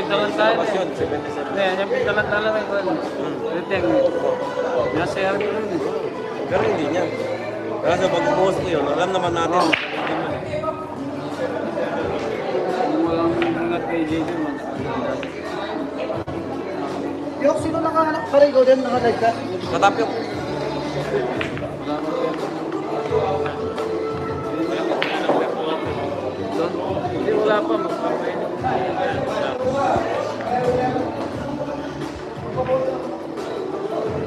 pintalan tayo. Pasyon, 77. Hindi, yung pintalan talaga ko. Riteng. Nasa yan ko rin. Pero hindi niya. Kasi pag post ko yun, alam naman natin. Hindi mo Kung walang ingat kay JJ, Yung sino nakahanap pa rin ko din, naka-live ka? Katapyok. Hindi, wala pa. Magpapay.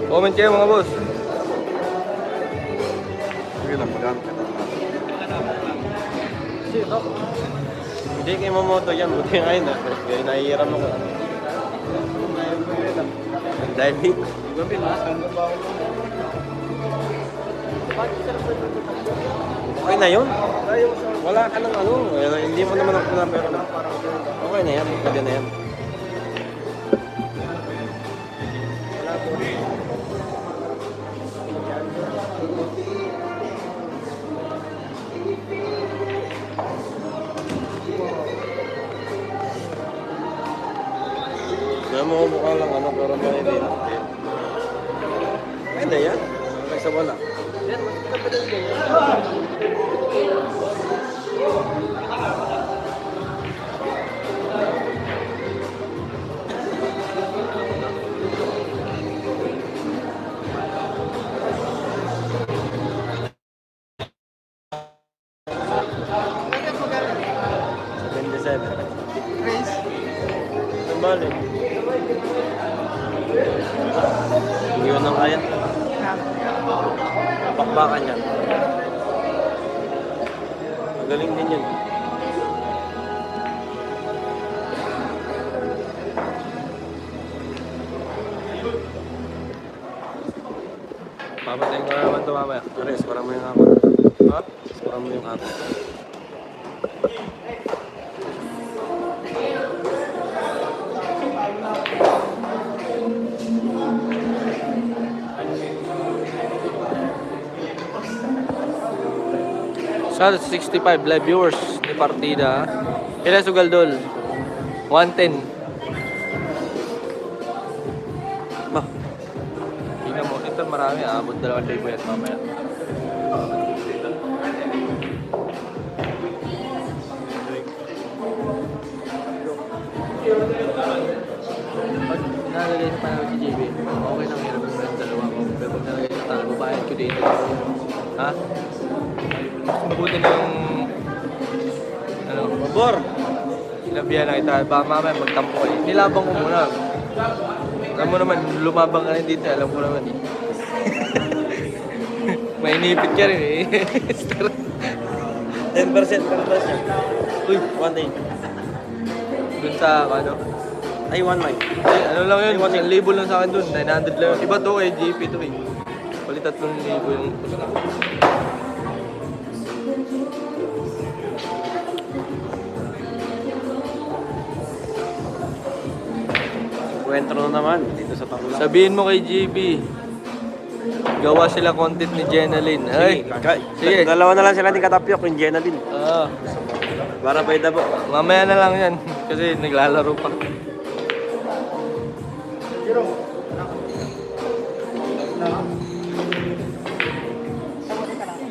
Comment kayo mga boss. Sige lang, magamit ka. Hindi kay Mamoto yan, buti ngayon ah. Kaya nahihiram ako. Diving. Gabi na, saan ba ako? Okay na yun. Wala ka ng ano. Hindi mo naman ako na pero okay na yan. Pwede na yan. Namumukha lang ano pero may hindi. Okay na yan. Okay sa wala. Grace? Ang bali. Hindi ko nang kaya. Pakbakan yan. Magaling din yun. Papatayin ko na naman ito mamaya. Ares, parang mo yung ako. Ha? Parang mo yung ako. Sa 65 live viewers ni partida. Ilan sugal dol? 110. Bah, Tingnan mo, ito marami. Abot 2,000 yan mamaya. Pag nalagay sa panahon si JB, okay nang hirap yung dalawa ko. Pero pag nalagay sa talo, babayad ko dito. Ha? Mas mabuti na yung ano, pabor! sinabihan na kita. Baka mamaya magtampo kayo. Nilabang ko muna. Alam mo naman, lumabang ka rin dito. Alam ko naman eh. May inipit ka rin eh. 10% kalabas niya. Uy, 1.8. dun sa ano. Ay, 1.9. Ay, ano lang yun, 1,000 lang sa akin dun. 900 lang yun. Iba to kay JP to eh. Bali 3,000 yung Kwentro na naman dito sa Takula. sabihin mo kay JB. Gawa sila content ni Jenalyn. Ay, sige. Dalawa na lang sila ni Katapyok, yung Jenalyn. Ah, Para pwede po. mamaya na lang yan. Kasi naglalaro pa.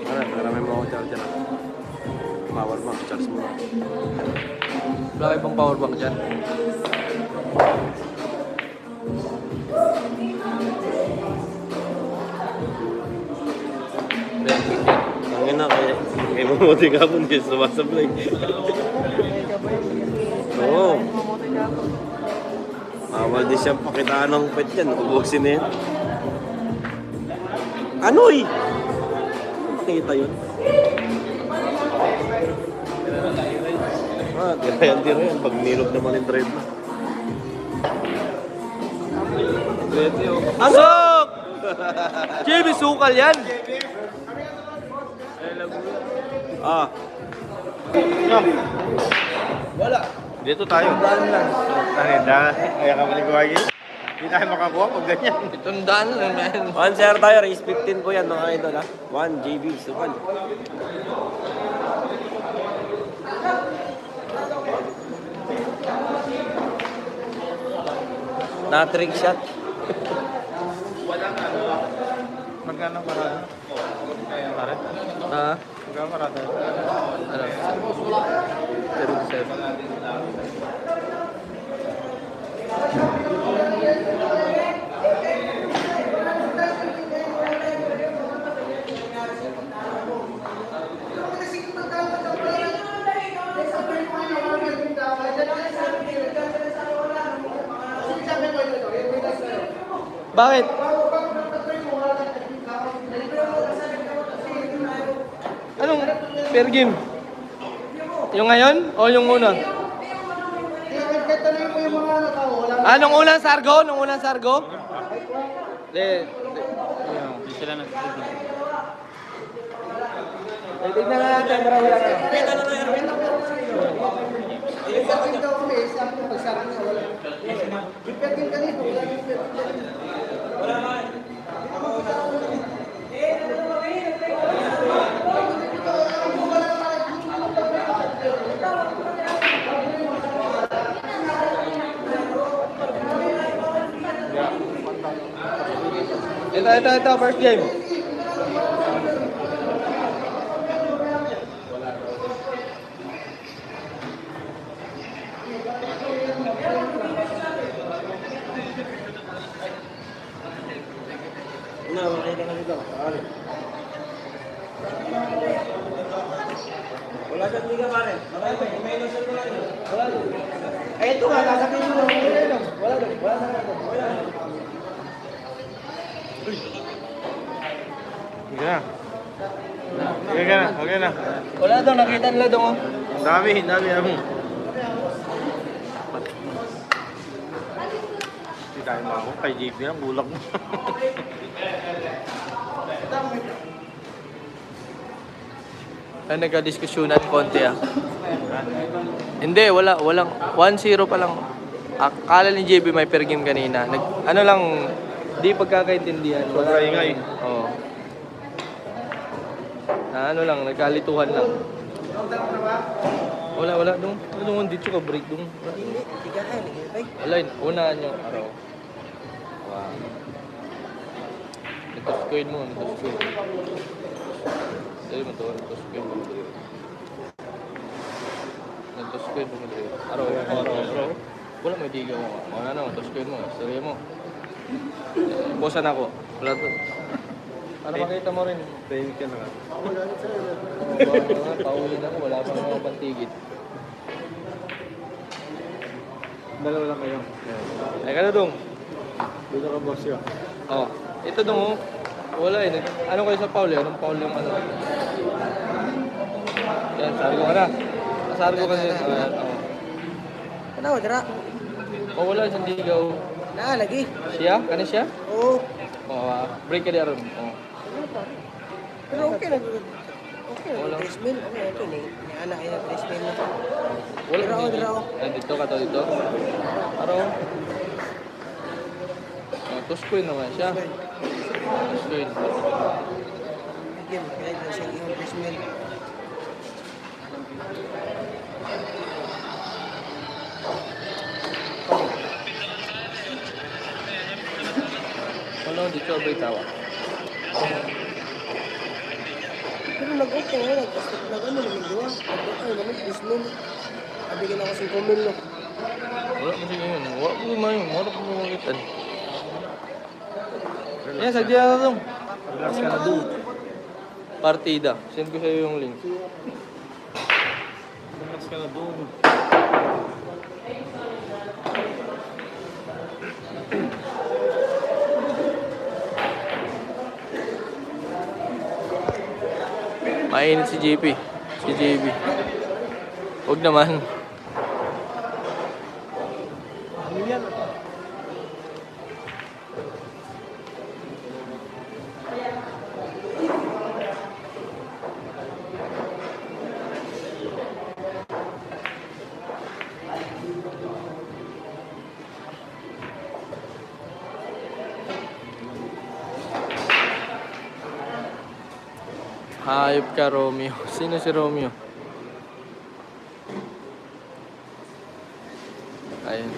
Para may mga charger. Power bank, charge mo. Wala kayo pang power bank dyan. Ang ina, kaya mamuti ka po hindi sumasablay. Oo. Bawal din siyang pakitaan ng pet yan. Ubusin na yan. Anoy! Nakita yun. Tira yan. Pag nilog naman yung drive na. Asok! JB, sukal yan! Ah. Wala. Dito tayo. Daan lang. Kaya ka maliguwagi. Hindi tayo makakuha pag ganyan. 700 lang, man. 1 share tayo. Race 15 po yan mga idol ha. 1 JB. Sukal. Na-trick shot. Magkano parada? Pare? Ha? Magkano parada? Ano? 77. Bakit? Anong fair game? Yung ngayon o yung una? Tanongin mo yung mga tao, wala Ah, nung unang sargo? Nung unang sargo? Hindi sila nag-TV. Tignan na natin, marami lang. yung pagkin daw kami, sabi ko, pagsabi niya, wala. Yung pagkin kanito, wala yung pagkin. Ito, first game. Wala siyang liga pare. May inosal na lang. Eh, ito nga, nasabihin mo lang. Wala doon, wala na doon. Sige na. Okay na. Wala daw, nakita nila daw. Oh. Ang dami. Hindi tayo ako. Kay JP lang, bulak mo. Ay, nagka-diskusyonan konti ah. Hindi, walang 1-0 pa lang. Akala ni JB may fair game kanina. Ano lang, di pagkakaintindihan. Wala ingay. Oo. Ano lang, nagkalituhan lang. Wala dong dito ka break dong. Wala, unaan yung araw. Wow. Nagtoscoin mo. Dali mo to, nagtoscoin mo. Nagtoscoin mo. Araw. Wala may diga mo. Wala na, nagtoscoin mo. Sorry mo. Bosan ako. Wala to. Para makita mo rin. Tahimik ka na ka. Pauwi na ako, wala pang mga pantigit. Dalawa lang kayo. Ay ka na dong. Dito ka boss yun. Oh, ito dong oh. Wala eh. Ano kayo sa Paul eh? Anong Paul yung ano? Yan, sargo ka na. Sargo kasi. Ayan, oh. Ano, dira? Oh, wala, isang digaw. Lagi. Siya? Kani siya? Oo. Oh, break ka di aron. Oh. Pero okay na. Okay na, Wala. 3 mil. Okay, ni anak yan, 3 mil na. Wala. Dira ako. Ay, dito ka to dito. Araw. Oh, tuskoy naman siya. Tuskoy. Again, kaya dyan siya yung 3 mil. Wala, dito abay tawa. Pero nag-okay nga, nag-ano namin gawa. Nag-okay namin, 3 mil. Abigyan ako 5 mil, no? Wala mo sige yun. Wala ko lumayo. Wala ko lumagitan. Yan, sagdi na dong. Relax ka na doon. Partida. Send ko sa'yo yung link. Relax ka na doon. Mainit si JP. Si JB. Huwag naman. Hayop ka, Romeo. Sino si Romeo? Ayun.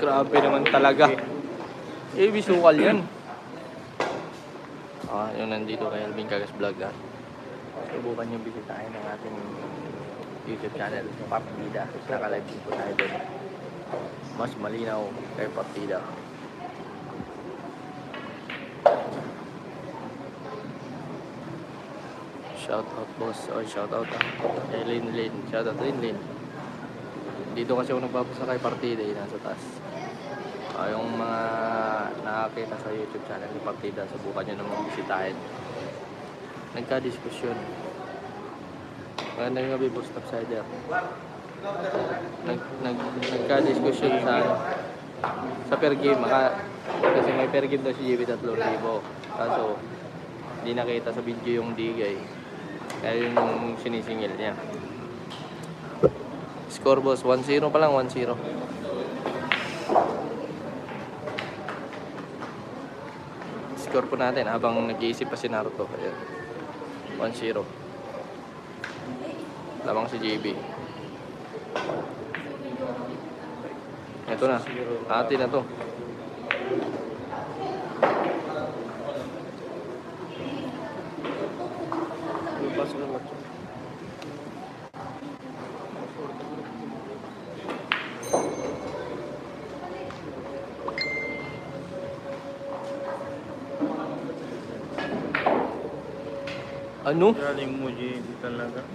Grabe naman talaga. Sukal yan. Yung nandito kay Alvin Cagas Vlog subukan yung bisitahin ng ating YouTube channel, Partida. Naka-live din po tayo doon. Mas malinaw kay Partida. Shout out boss. Shout out Lin. Shout out Lin. Dito kasi ako nagbabasa kay Partida, nasa taas. Yung mga nakakita sa YouTube channel ni Partida, subukan nyo namang bisitahin. Nagka-diskusyon. Magandang gabi, boss Topsider. Nagka-diskusyon sa per game. Kasi may per game daw si JB 3,000. Kaso, hindi nakita sa video yung digay. Kaya yun yung sinisingil niya. Score boss, 1-0 pa lang, 1-0. Score po natin habang nag-iisip pa si Naruto. Ayan. 1-0. Lamang si JB. Ito na. Atin na to. Ano? Galing mo, JB talaga.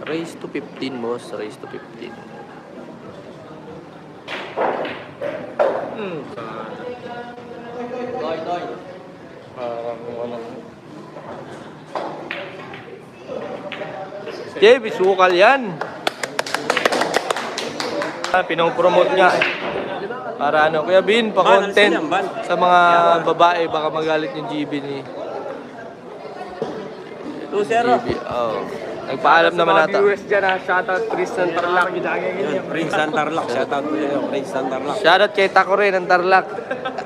Raise to 15, boss. Raise to 15. Parang ano. JB, sukal yan. Pinopromote nga. Para ano, Kuya Bin, pa-content sa mga babae. Baka magalit yung GB ni 2-0. GB. Nagpaalam naman nata. Viewers dyan shoutout Tristan Tarlac. Prince Santarlac. Shoutout po sa'yo, Prince Santarlac. Shoutout kay Taco rin ng Tarlac.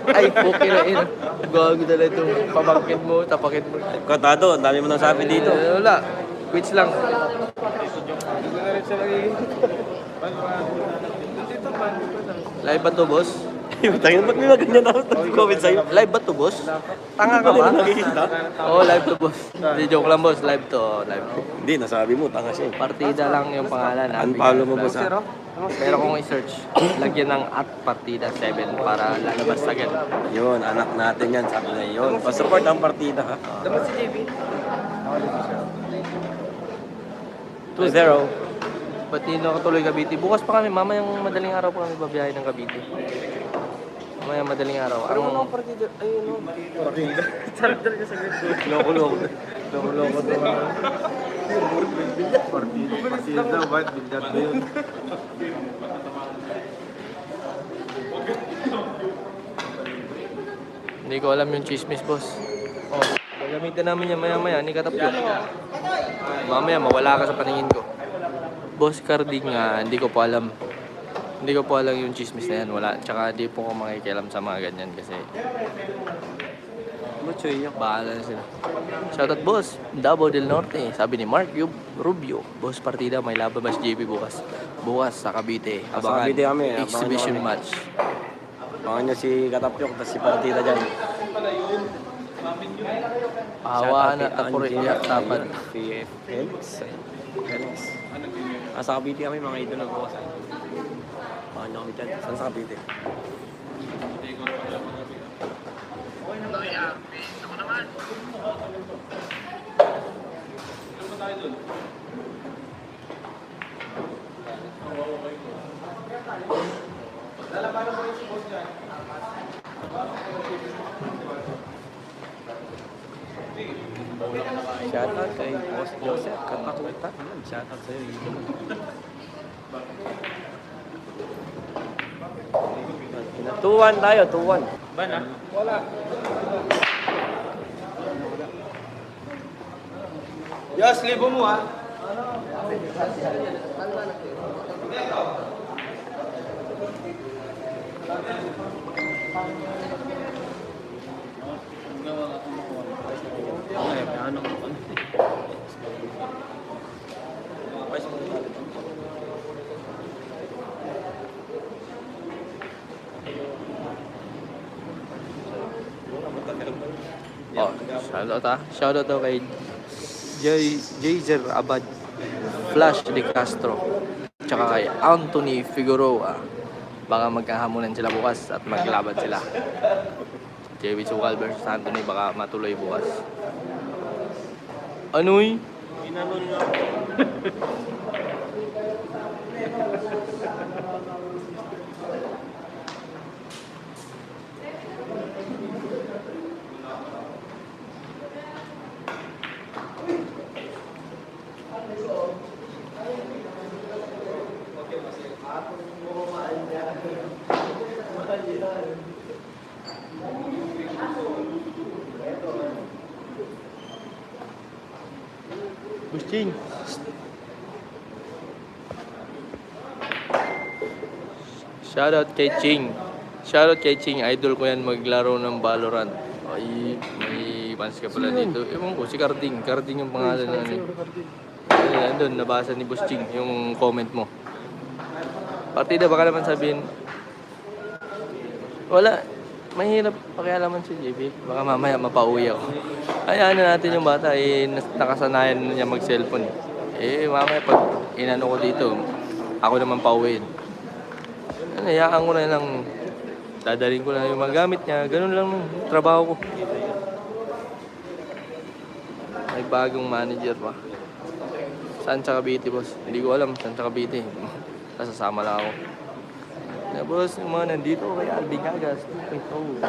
Ay, okay na yun. Gago na lang itong pamangkin mo, tapakit mo. Kotado, ang dami mo nang sabi dito. Wala. Quits lang. Live ba to, boss? Tangin, ba't may maganyan ako nag-comment sa'yo? Live ba to, boss? Tanga ka ba? Nakikita? Oo, live to, boss. Hindi, joke lang, boss. Live to. Live to. Hindi, nasabi mo, tanga siya. Partida lang yung pangalan. Unfollow mo ba sa... Pero kung i-search, lagyan ng @partida7 para lalabas agad. Yun, anak natin yan, sabi na yun. Pasupport ang partida, ha? Dapat si JB. 2-0. Ba't hindi nakatuloy Cavite? Bukas pa kami, mamayang madaling araw pa kami babiyahe ng Cavite. Mamayang madaling araw. Pero ano ang partida? Ayun o. Partida. Sarap talaga sa ganito. Loko-loko. Loko-loko naman. Partida daw, ba't bigat na yun? Hindi ko alam yung chismis, boss. Gagamitin namin yan maya-maya, ni Katapyo. Mamaya, mawala ka sa paningin ko. Boss Carding nga, hindi ko po alam. Hindi ko po alam yung chismis na yan. Wala. Tsaka di po ko makikialam sa mga ganyan kasi bahala na sila. Shoutout boss, Davao del Norte. Sabi ni Mark Rubio, boss partida, may laban mas JB bukas. Bukas sa Cavite. Abangan Cavite kami, abangan exhibition nyo kami. match. Abangan nyo si Katapyok, tapos si partida dyan. Pahawaan at tapos iyak tapan. Si Felix. Sa Cavite kami, mga idol ng bukas. Abangan nyo kami dyan. Saan sa Cavite? Shoutout kay Boss Joseph, katakutan. Shoutout sa'yo, idol. Tuwan tayo, tuwan. Bana? Yos, libo mo ha. Ay, ano ko? Oh, shoutout ha. Shoutout daw kay Jazer Abad, Flash De Castro, tsaka kay Anthony Figueroa. Baka magkahamunan sila bukas at maglaban sila. JB Sukal versus Anthony, baka matuloy bukas. Anoy? Inanon nga. Busting. Shoutout kay Ching. Shoutout kay Ching. Idol ko yan maglaro ng Valorant. Ay, may fans ka pala dito. Ewan ko, si Carding. Carding yung pangalan na ano. Ay, andun, nabasa ni Boss Ching yung comment mo. Partida, baka naman sabihin, wala, mahirap pakialaman si JB. Baka mamaya mapauwi ako. Hayaan na natin yung bata, nakasanayan na niya mag-cellphone. Mamaya pag inano ko dito, ako naman pauwiin. Hayaan ko na lang, dadaling ko na yung mga gamit niya. Ganun lang yung trabaho ko. May bagong manager pa. Saan sa Cavite, boss? Hindi ko alam saan sa Cavite. Kasasama lang ako. Boss, yung mga nandito kay Alvin Gagas 2.0.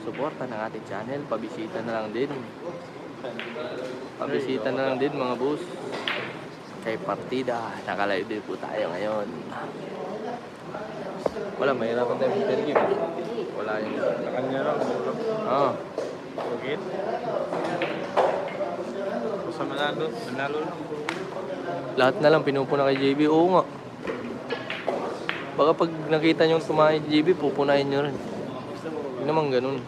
Suporta ng ating channel. Pabisita na lang din. Pabisita na lang din mga boss. Kay Partida. Nakalive din po tayo ngayon. Wala, mahirapan tayo mag game. Wala yung... Kanya lang. Oo. Okay. Basta manalo lang. Lahat na lang pinupuna kay JB. Oo nga. Baka pag nakita nyo tumahay kay JB, pupunahin nyo rin. Hindi naman ganun.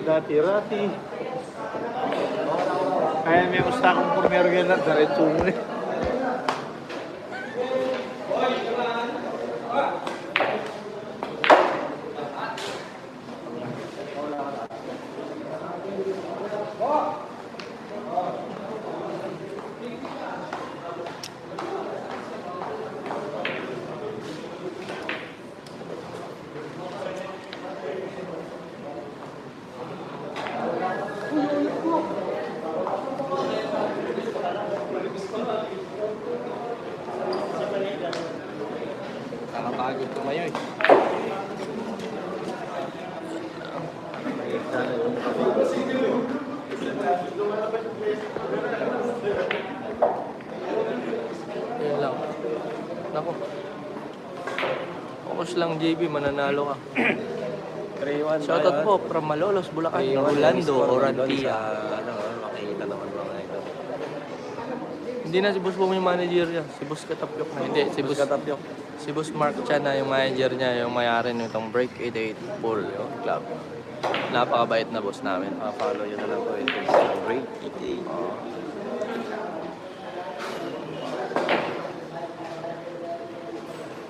Dati-rati. Kaya may gusto akong pumero gano'n. Diretso mo rin. Nakapagod tumayo eh. Yan lang. Nako. Focus lang JB, mananalo ka. 3-1. Shoutout po from Malolos, Bulacan, Orlando, Orantia. Makikita naman mga ito. Hindi na si Boss Bong yung manager niya. Si Boss Katapyok na. Hindi, si Boss Katapyok. Si Boss Mark Chan na yung manager niya, yung mayari nitong Break 88 Pool yung club. Napakabait na boss namin. Follow nyo na lang po ito. Break 88.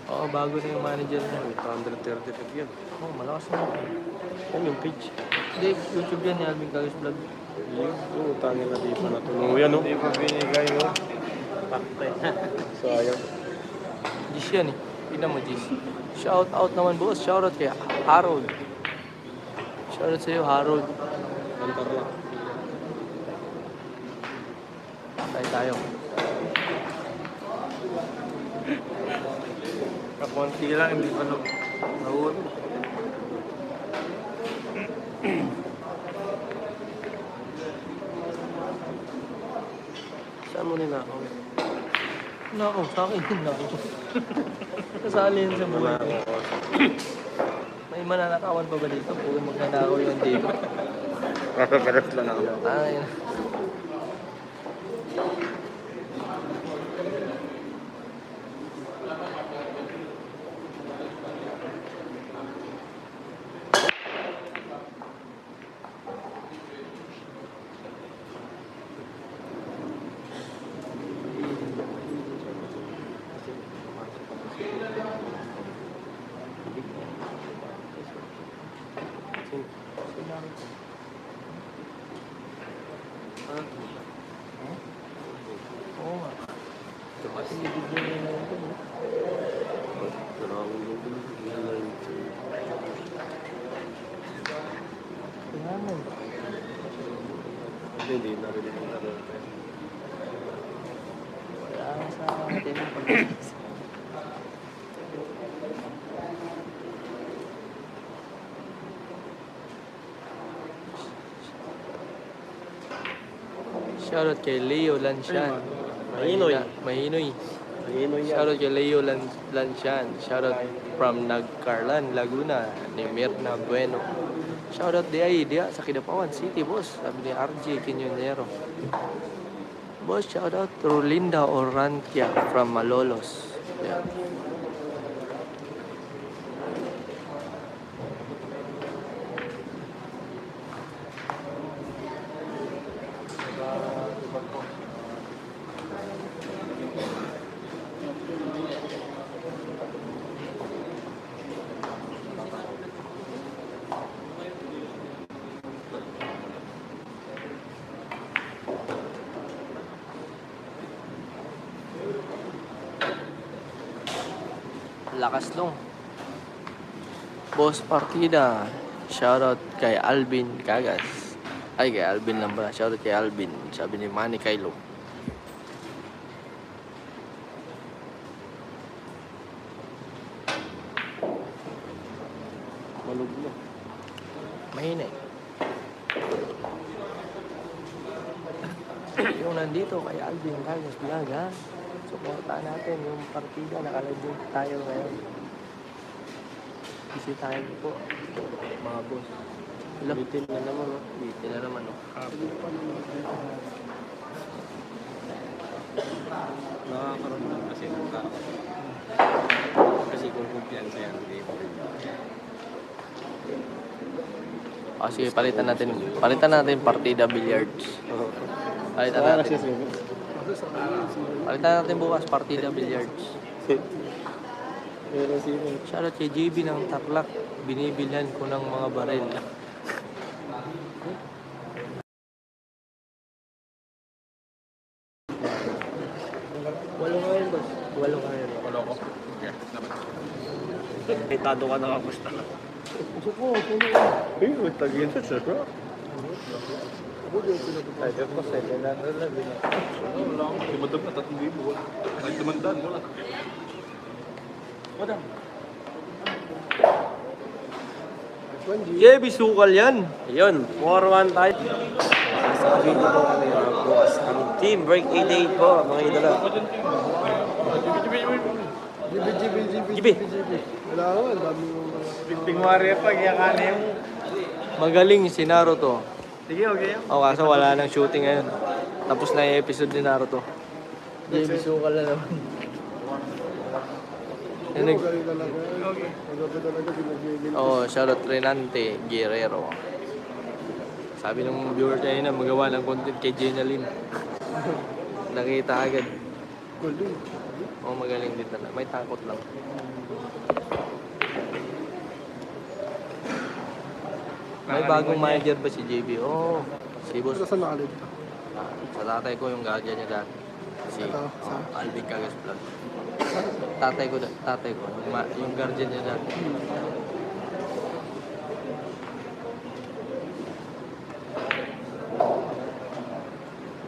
Oo, bago na yung manager niya. 135 yun. Oo, malakas na. Yan yung page. Hindi, YouTube yan ni Alvin Gagas Vlog. Oo, tangin na di pa natulong. Oo, yan o. Hindi pa binigay o. Pakte. Sayang. Gis yan eh. Tignan mo, Gis. Shout out naman boss. Shout out kay Harold. Shout out sa'yo, Harold. Antar lang. Tayo. Kakunti lang, hindi pa nahuli. Saan mo ninakaw? Nako, sa akin yun nako. Kasali yun sa buhay ko. May mananakawan pa ba dito? Puro magnanakaw yun dito. Papaparas lang ako. Ay. Oo nga. Kasi bibigyan niya na ito. Tingnan. Hindi na rin yung Wala nga sa atin ang pag-iisip. Shoutout kay Leo Lanshan. Mahinoy. Mahinoy. Mahinoy yan. Shoutout kay Leo Lanshan. Shoutout from Nagcarlan, Laguna, ni Mirna Bueno. Shoutout dia sa Kidapawan City, boss. Sabi ni RJ Quiñonero. Boss, shoutout to Linda Orantia from Malolos. Yeah. Lakas nung Boss Partida. Shoutout kay Alvin Cagas. Ay, kay Alvin lang ba? Shoutout kay Alvin. Sabi ni Manny Kylo. Maluglo. Mahina eh. Yung nandito kay Alvin Cagas Vlog, ha? Suportahan natin yung partida. Nakalive tayo ngayon. Bisitahin po mga boss. Bitin na naman, no? Bitin na naman, no? Nakakaroon lang kasi ng tao. Kasi kung kumpiyansa yan, hindi mo rin. Sige, palitan natin partida billiards. Palitan natin. Palitan natin bukas partida billiards. Pero sino? Shoutout kay JB ng Tarlac. Binibilhan ko ng mga baril. Walo nga yun, boss. Walo nga yun. Wala ko. Itado ka na kamusta. Ay, matagin na sa rock. Ay, ko sa kailangan lang. Wala ko. Dumadam na 3,000. Wala. Ay, dumandaan. Wala. Madam. JB, sukal yan. Ayun, 4-1 tayo. Sa video po kami bukas. Aming team break 88 po, mga idolo. GB. Wala ko, ang dami mo. Picting warrior pag yakani mo. Magaling si Naruto. Sige, okay. Kaso wala nang shooting ngayon. Tapos na yung episode ni Naruto. JB, sukal na naman. Pero galing talaga. Magabi talaga, ginagigil. Shoutout Renante Guerrero. Sabi ng viewer tayo na magawa ng content kay Jenalyn. Nakita agad. Galing. Magaling din talaga. May takot lang. May bagong manager ba si JB? Si boss. Pero saan nakalib ka? Sa tatay ko yung guardian niya dati. Si Ito, Alvin Cagas Vlog. Tatay ko, yung guardian niya dati.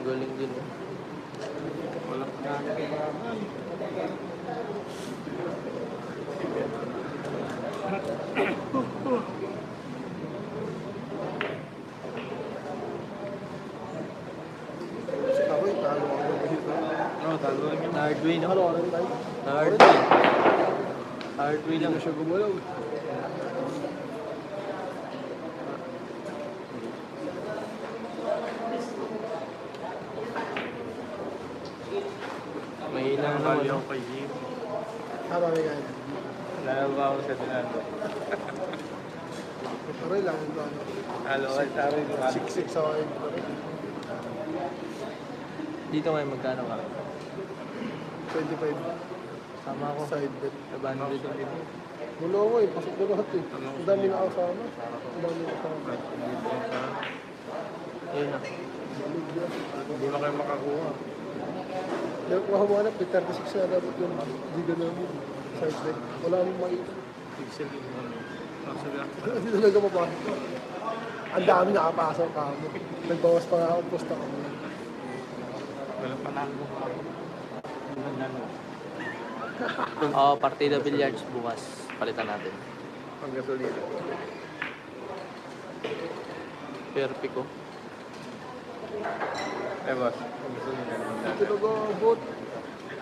Galing din. Walang Ako yung talo ako dito. talo lang yun. Hard way, no? Ano ka rin tayo? Hard way. Hard way Hindi lang. na siya gumalaw. Mahina naman. Nakabali ako kay Jim. May kaya. Nalaba ako sa dinado. Aray lang yung ano. Halo, ay sabi ko. 6-6 ako yung Dito ngayon magkano ka? 25. Sama ako. Side bet. 500 yung libo. Wala ko eh, pasok na lahat eh. Ang dami na kasama. Ang dami na kasama. Ayun na. Hindi na kayo makakuha. Hindi ako makahanap, 36 na dapat yung giga namin. Side bet. Wala akong makita. Pixel yung ano. Hindi talaga mapasok. Ang dami nakapasok ka mo. Nagbawas pa nga ako, posta ka mo. Wala pa na ako. Oo, partida billiards bukas. Palitan natin. Ang gasolina. Perfect ko. Eh, boss. Ang gasolina. Talaga, bot.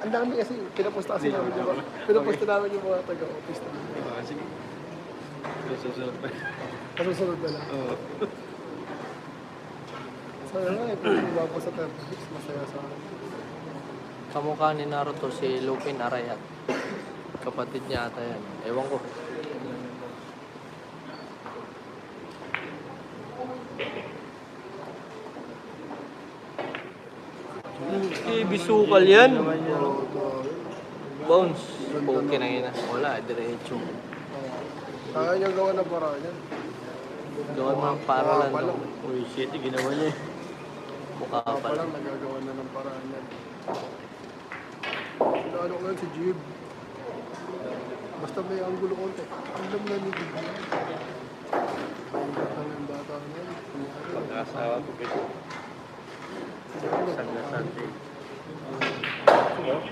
Ang dami kasi, pinaposta kasi namin yung mga, pinaposta namin yung mga taga-office namin. Sige. Susunod pa. Masusunod na lang. Oo. Sana nga eh, kung bumaba sa 36, masaya sa akin. Kamukha ni Naruto si Lupin Arayat. Kapatid niya ata yan. Ewan ko. Bisukal yan. Bounce. Okay na yun. Wala, diretso. Kaya niyang gawa ng paraan yan. Gawin mo ng paralan. pa No? lang. Uy, shit, ginawa niya. Mukha Pa pa lang, lang. nagagawa na ng paraan yan. Ano ko yun si Jib. Basta may angulo konti. Alam na ni Jib. Pahingat lang yung bata na yun. Pag-asawa ko kasi. Sanda-sanda.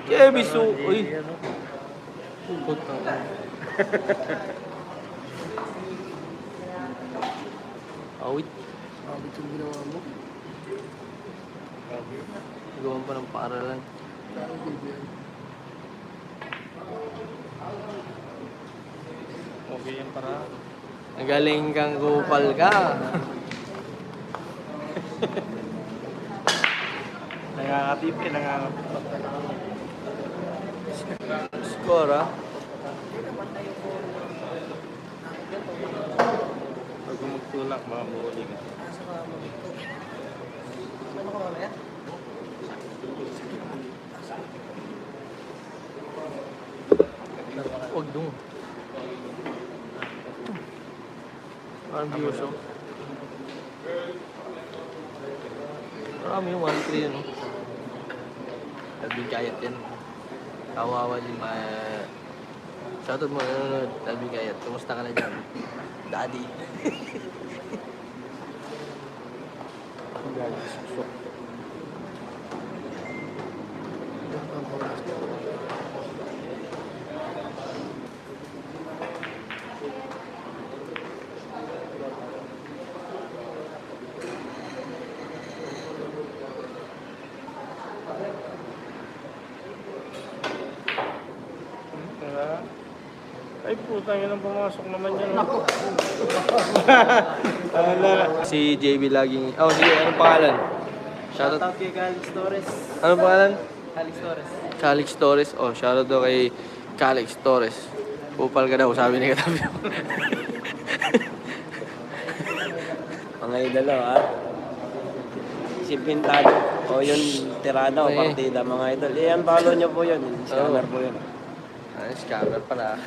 Kaya bisu. Uy. Pukot na. Awit. Bakit yung ginawa mo? Gawan pa ng paralan. Kaya Jib yan. Okay yan para. Nagaling kang kupal ka. Nangangatip eh, nangangatip. Score ah. Pag magtulak, mga buhuli ka. Huwag dun. Parang views oh. Marami yung 1-3 yun oh. Talbing kayat yan. Kawawa din shoutout mo nanonood. Talbing kayat. Kumusta ka na dyan? Daddy. Ay, putang yun ang pumasok naman yan. Si JB laging... Oh, sige. Anong pangalan? Shoutout. kay Calix Torres. Anong pangalan? Calix Torres. Calix Torres. Oh, shoutout daw kay Calix Torres. Kupal ka daw, sabi ni katabi mo. Mga idolo, ha? Si Pintado. O yun, tirada o Ay. partida, mga idol. Eh, follow nyo po yun. Scanner po yun. Ay, scammer pala.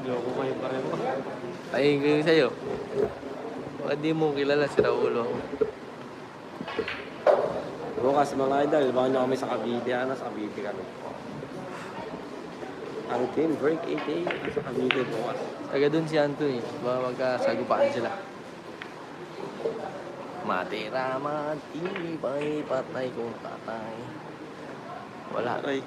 Loko kayo pa rin. Ayun ko yung sa'yo. Bakit di mo kilala si Raulo? Bukas, mga idol, baka nyo kami sa Cavite. Sa Cavite kami. Ang team, break 88. Sa Cavite bukas. Taga dun si Anthony. Baka magkasagupaan sila. Matira, matibay, patay kung tatay. Wala. Ay.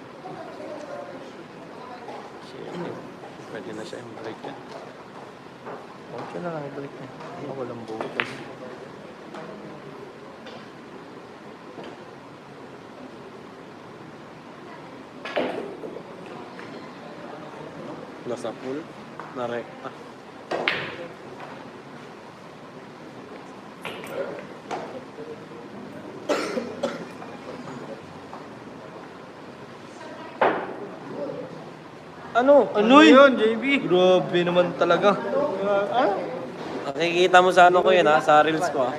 Pwede na siya yung break yan. Okay na lang, ibalik na. Ano, walang butas. Nasa pool, na rekta. Ano yun, JB? Grabe naman talaga. Nakikita mo sa ano ko yun, ha? Sa reels ko, ha?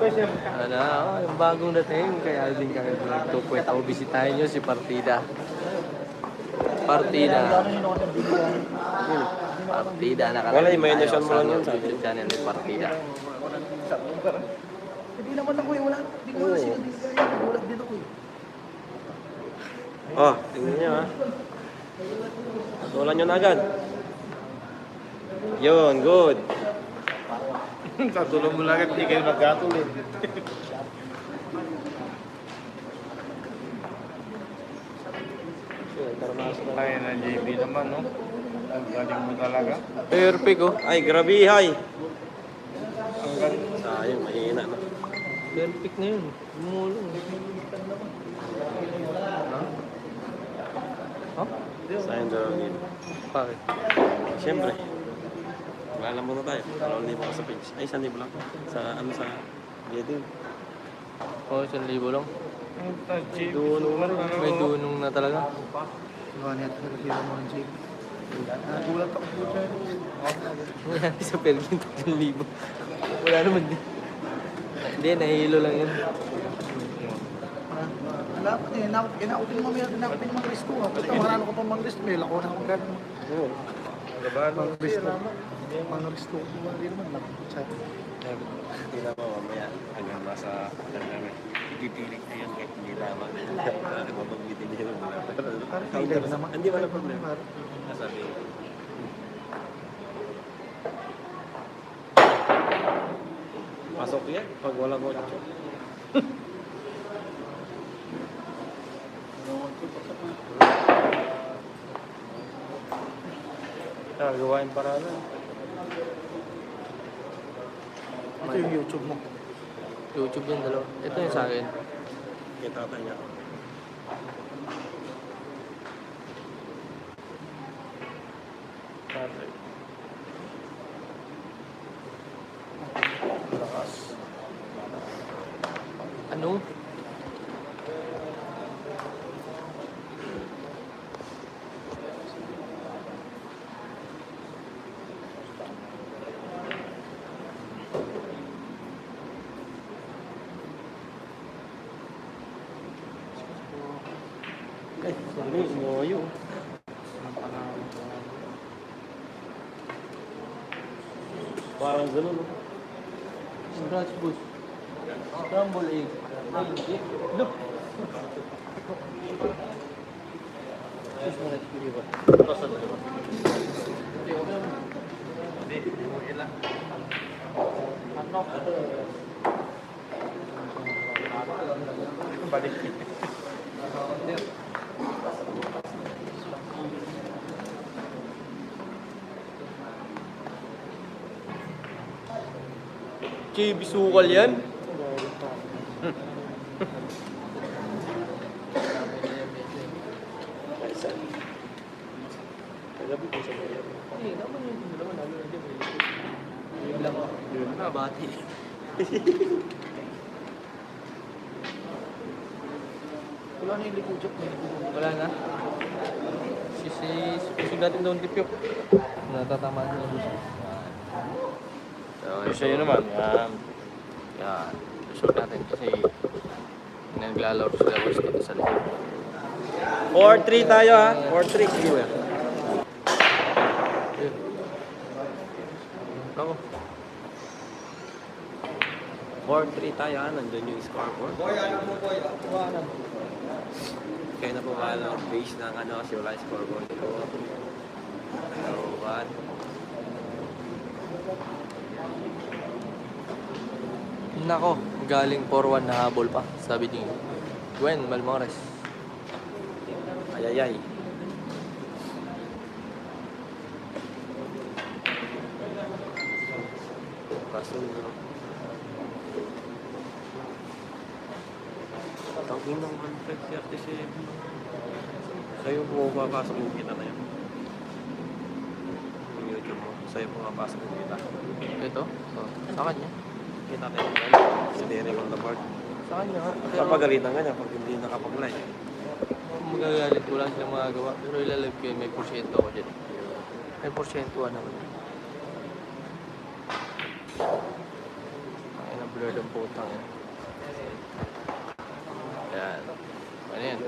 Ano, yung bagong dating, kaya din kami nagtupuwet ako bisitahin nyo si Partida. Partida. Partida, Wala, i-mention mo lang yun sa sa atin. YouTube channel ni Partida. Hindi naman ako eh, wala. Hindi ko wala sila din kaya. Nagulat din ako eh. Oh, tingnan nyo ha. Tulan nyo na agad. Yun, good. Tatulong mo lang at hindi kayo nagkatuloy. Ay, na JB naman, no? Ang galing mo talaga. Perfect oh. Ay, grabihay. Ang galing. Sayang, mahina na. Perfect na yun. Gumulong. Ha? Sayang dalawin. Bakit? Siyempre. Wala muna tayo. 2,000 pa sa page. Ay, 1,000 lang. Sa ano sa bidding. Oo, 1,000 lang. JB. Dunong na rin. May dunong na talaga. Ano yan, nakakita mo ng jeep. Nagulat ako po dyan. Mayroon sa Pergin 3,000. Wala naman din. Hindi, nahihilo lang yun. Wala pa eh, inakutin mo mga risk ko. Puta, marano ko pa mga risk. May lako na akong gano'n. Oo. Mga risk ko. Mga risk ko. Hindi naman lang. Hindi na pa mamaya. Hanggang nasa alam namin. Ipipilik na yun kahit hindi naman. Mapagbitin niya yun. Kailan naman. Hindi wala problema. Nasabi. Pasok yan pag wala mo. Gawain parada. Ito yung YouTube mo. YouTube yun, dalawa. Ito yung sa akin. Kita tayo niya. Ano? Ay, sabi, moyo. Parang ganun, no? Scratch boost. Scramble egg. Ay, look. Tapos mo na-experience ba? Pasan na ba? Balik. JB sukal yan? Kagabi ko sa kanya. Hindi, naman yung dalawa lalo na dyan. Yun lang. Yun na, bati. Wala na yung likudyak. Wala na. Susugatin daw ang tipyok. Natatamaan na gusto. So, Sa'yo naman. Yan. yan. Susug natin kasi naglalaro sila boss dito sa likod. 4-3 tayo ha. 4-3. Sige ba? Yun. Ako. 4-3 tayo ha. Nandun yung scoreboard. Kaya na po base ng kasi wala yung scoreboard ko. So, what? Nako, galing 4-1 na habol pa, sabi ni Gwen Malmores. Ayayay. Kaso, tawin ng 137. Sa'yo pumapasok yung kita na yun. Yung YouTube mo, sa'yo pumapasok yung kita. Ito? Oh, sa kanya. Kita tayo sa Derek on the board. Sa kanya nga. Napagalitan ka niya pag hindi nakapag-live. Magagalit ko lang silang magagawa. Pero ilalive ko yun, may porsyento ako dyan. May porsyento naman. Ay, na-blur guard ang putang. Yan. Ano yan?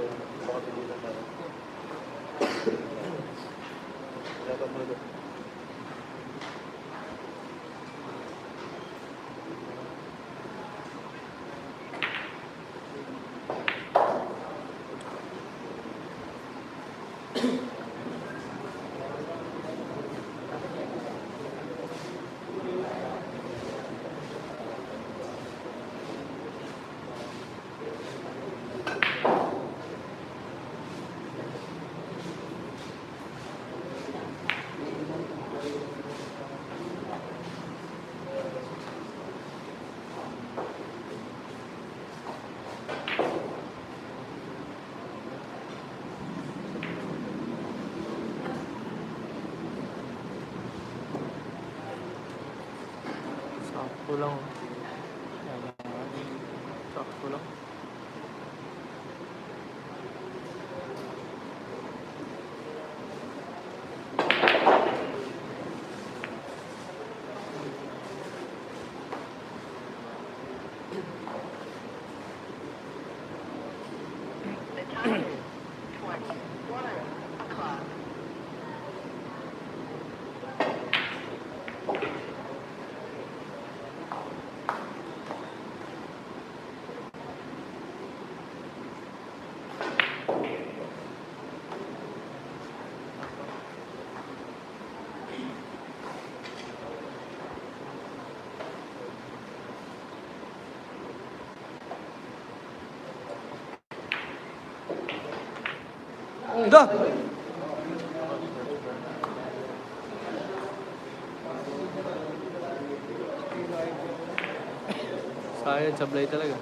Sakto lang. Sakto lang. Da! Sayang, sablay talaga.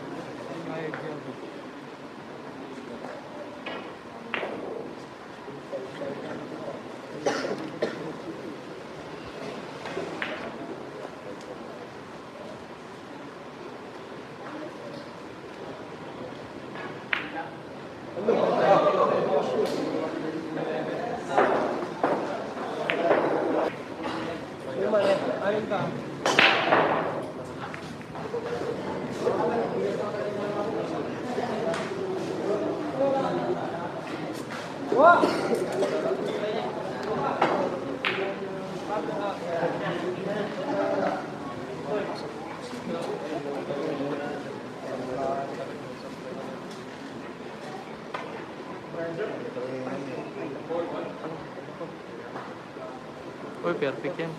Uy, perfect yan.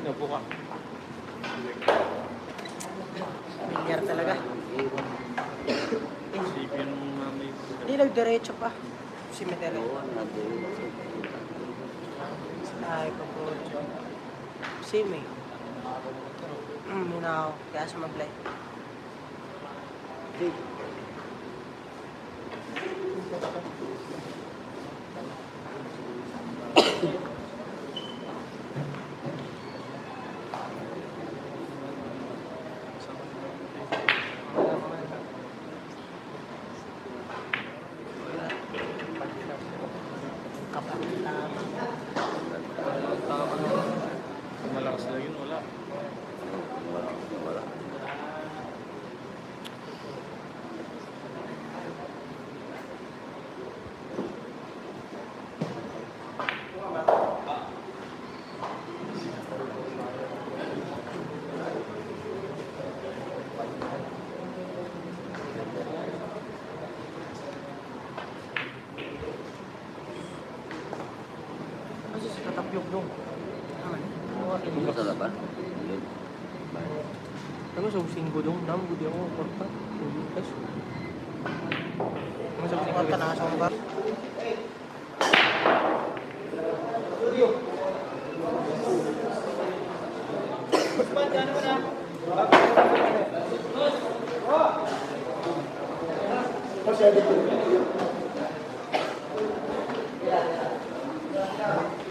Nabuka. Bilyar talaga. Sipin mo mami. Hindi, nagdiretso pa. Cemetery. Ay, papucho. Same eh. Minaw. Kaya sumablay. Malakas lang yun, wala. Wala. tapyok dong. Ito sa laban. Yun. Ano sa using ko dong? Damo ko di ako korta. Lutas. Ano sa using ko? Kwarta na sa mga.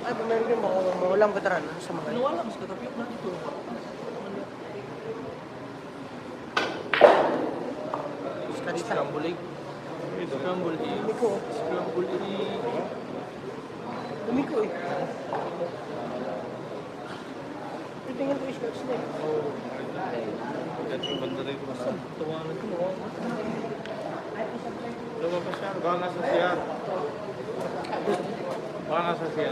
Ay, meron din mawalang kataran sa mga. Wala mas katapyok na dito. Kadita. Scramble egg. Scramble egg. Dumi ko. Scramble egg. Dumi ko eh. Tingnan ko scotch na eh. Kahit yung banda rin ko. Tawanan ko mo. Lumabas siya. Baka nasa siya. Baka nasa siya.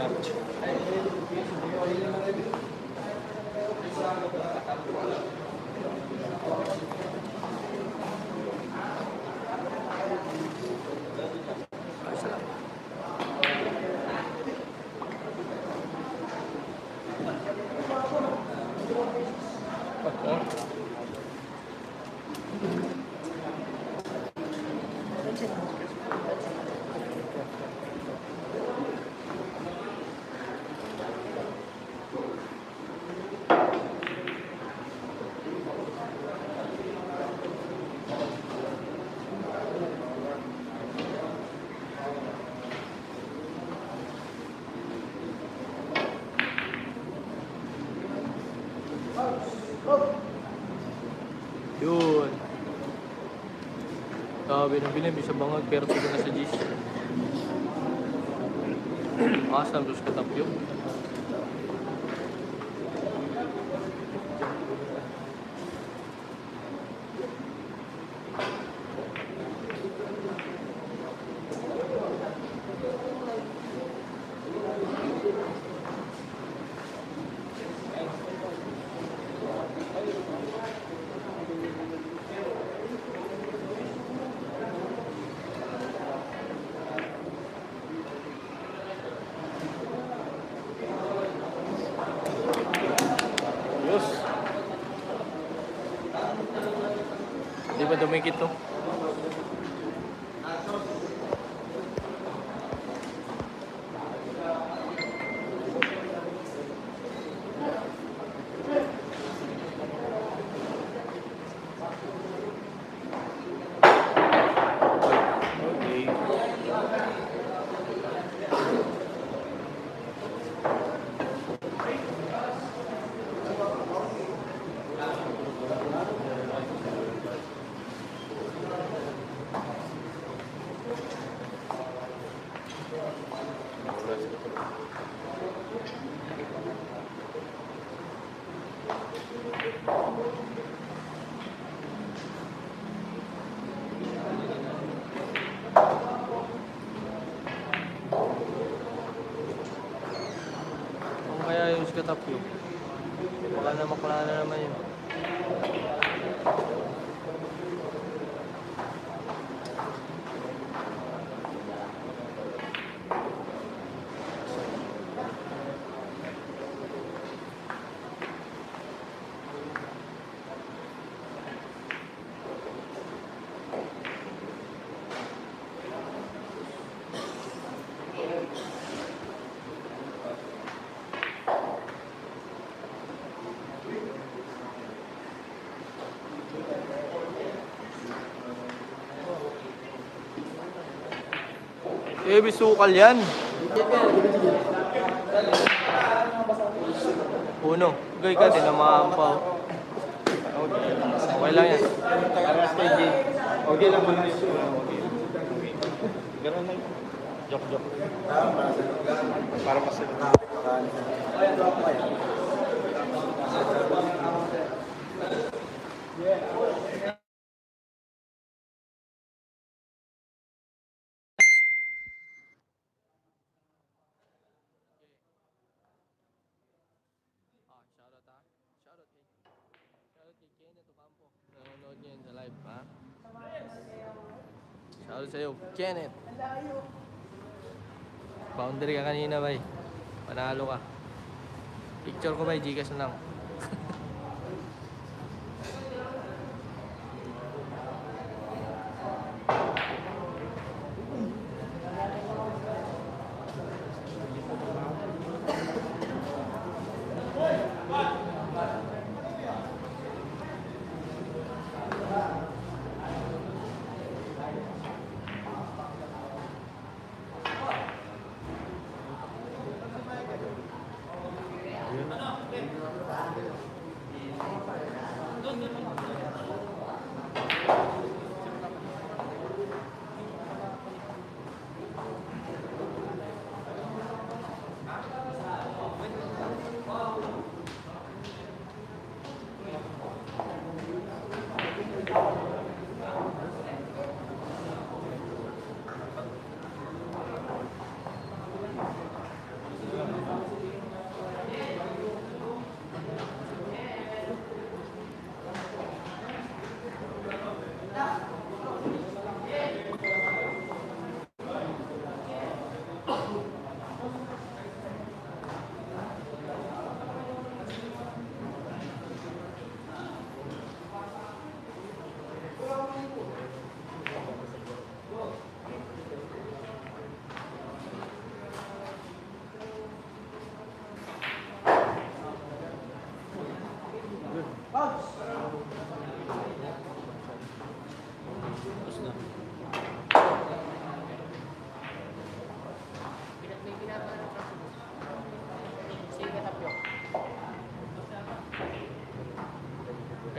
Yun. Sabi ng bilim, isa bangag pero pwede na sa G's. Asam dos katapyo. Yus. Di ba dumikit to? Kung kaya yung skatapyo, baka na makula na naman yun. Eh, bisukal yan. Puno. Gay ka, tinamahampaw. Okay lang yan. Okay lang mo na yun. Ganun lang. Joke. Para masaya. Shoutout kay Kenneth Ocampo. Nanonood niya yun sa live, ha? Shoutout sa'yo, Kenneth. Boundary ka kanina, bay. Panalo ka. Picture ko ba, Gcash na lang.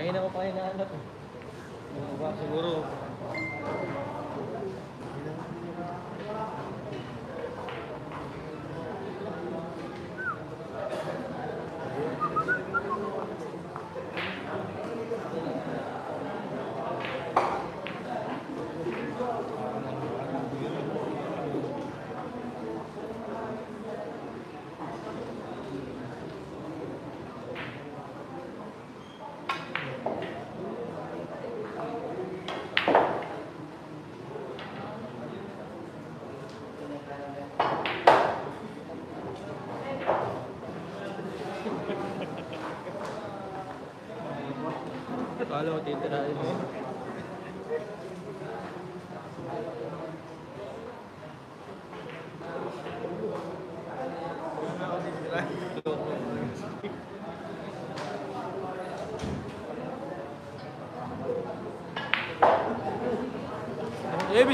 Kaya na ko pa hinahanap eh. Siguro. Kala ko titirahin mo.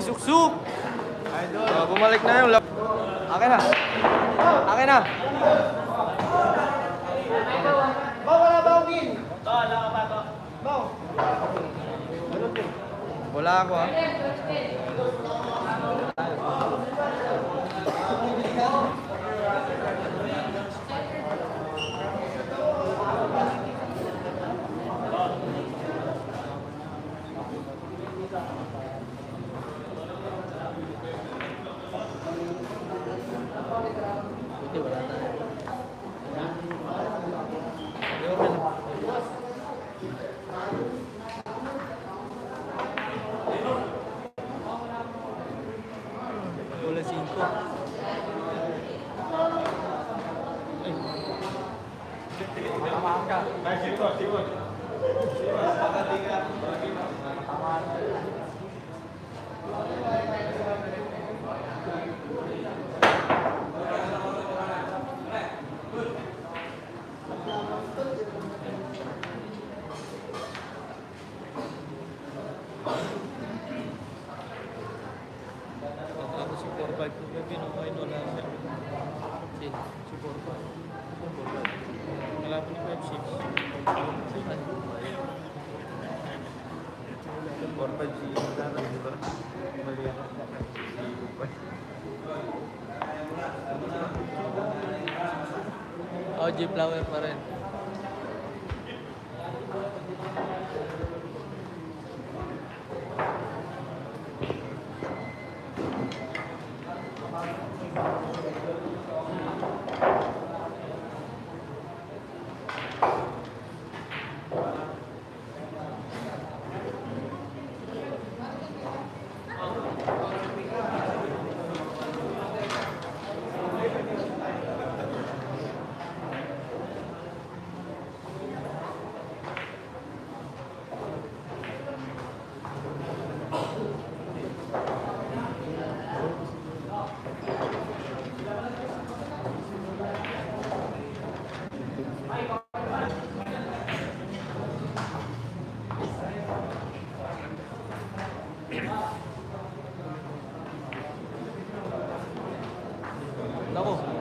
Suksuk! Bumalik na yung lap. Akin na! Akin na! Wala ako ah. Buti wala tayo. Di okay lang. Wala 5. Tapos si 4-5 ko ba pinukain wala siya. Hindi, si 4-5. Wala po ni 5-6. 4-5 si Dara, di ba? Mali ako. OG Flower pa rin. Nako. Okay.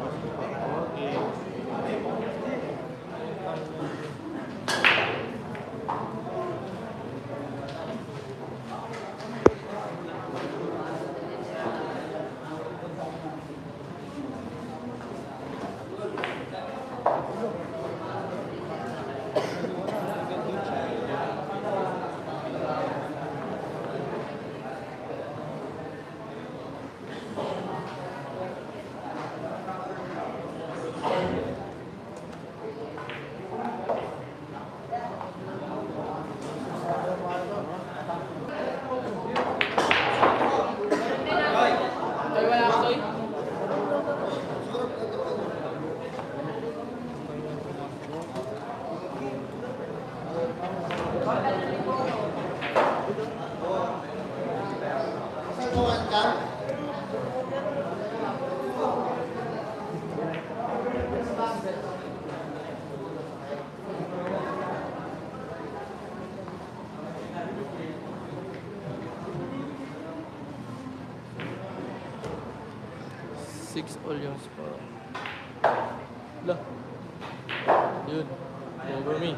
Six all yung score. Lah. Yun. Over me.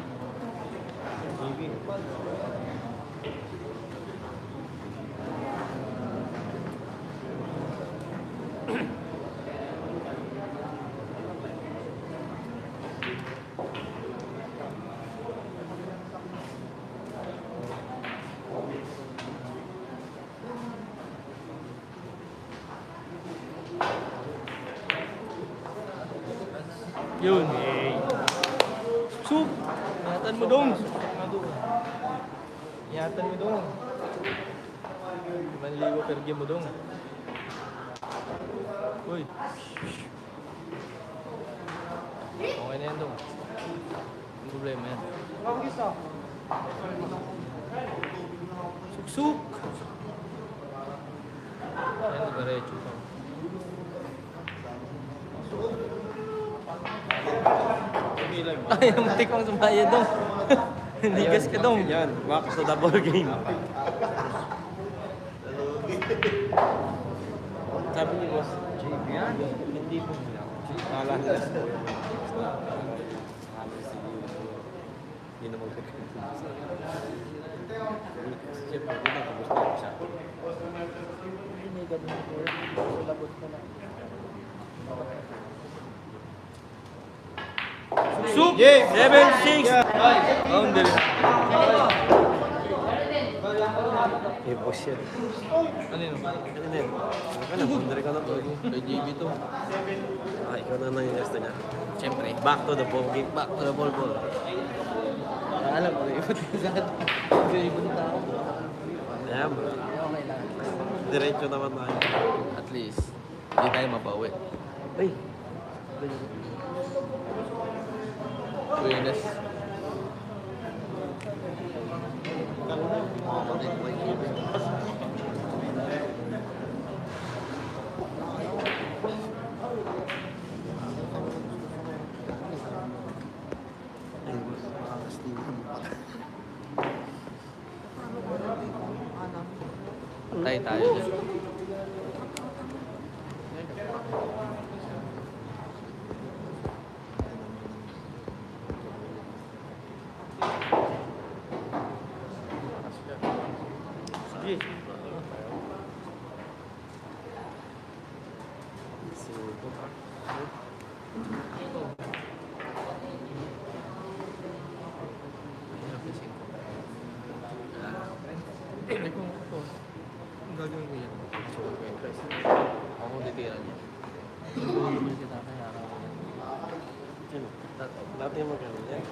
Yun. Sup! Ingatan mo dong. Ingatan mo dong. 5,000 per game mo dong. Uy. Okay na yan dong. Ang problema yan. Suksuk! Ayan, diretso pa. Ay, ang tik mong sumaya dong. Ligas ka dong. Yan, back to the ball game. Sabi ni Boss, JB yan. Hindi po nila. Kala nila sa hindi naman kaganda. Siyempre, hindi na gusto ko siya. Hindi ganun po. So, labot ka na. Sup! 7-6! Boundary. Eh, boss yan. Ano yun? Ano na yun? Ano ka na? Boundary ka na to. Kay JB to. Ah, ikaw na nang yung niya. Siyempre. Back to the ball game. Back to the ball. Alam ko, ibot ka sa akin. Ibot na ako. Ayan. Okay lang. Diretso naman tayo. At least, hindi tayo mabawi. Ay! Buenas. Patay tayo dyan. Sige. Hindi ko ito. Ang gagawin ko yan. Ako titira niya. Hindi kita kaya ako. Ano? Natin yung magkano yan.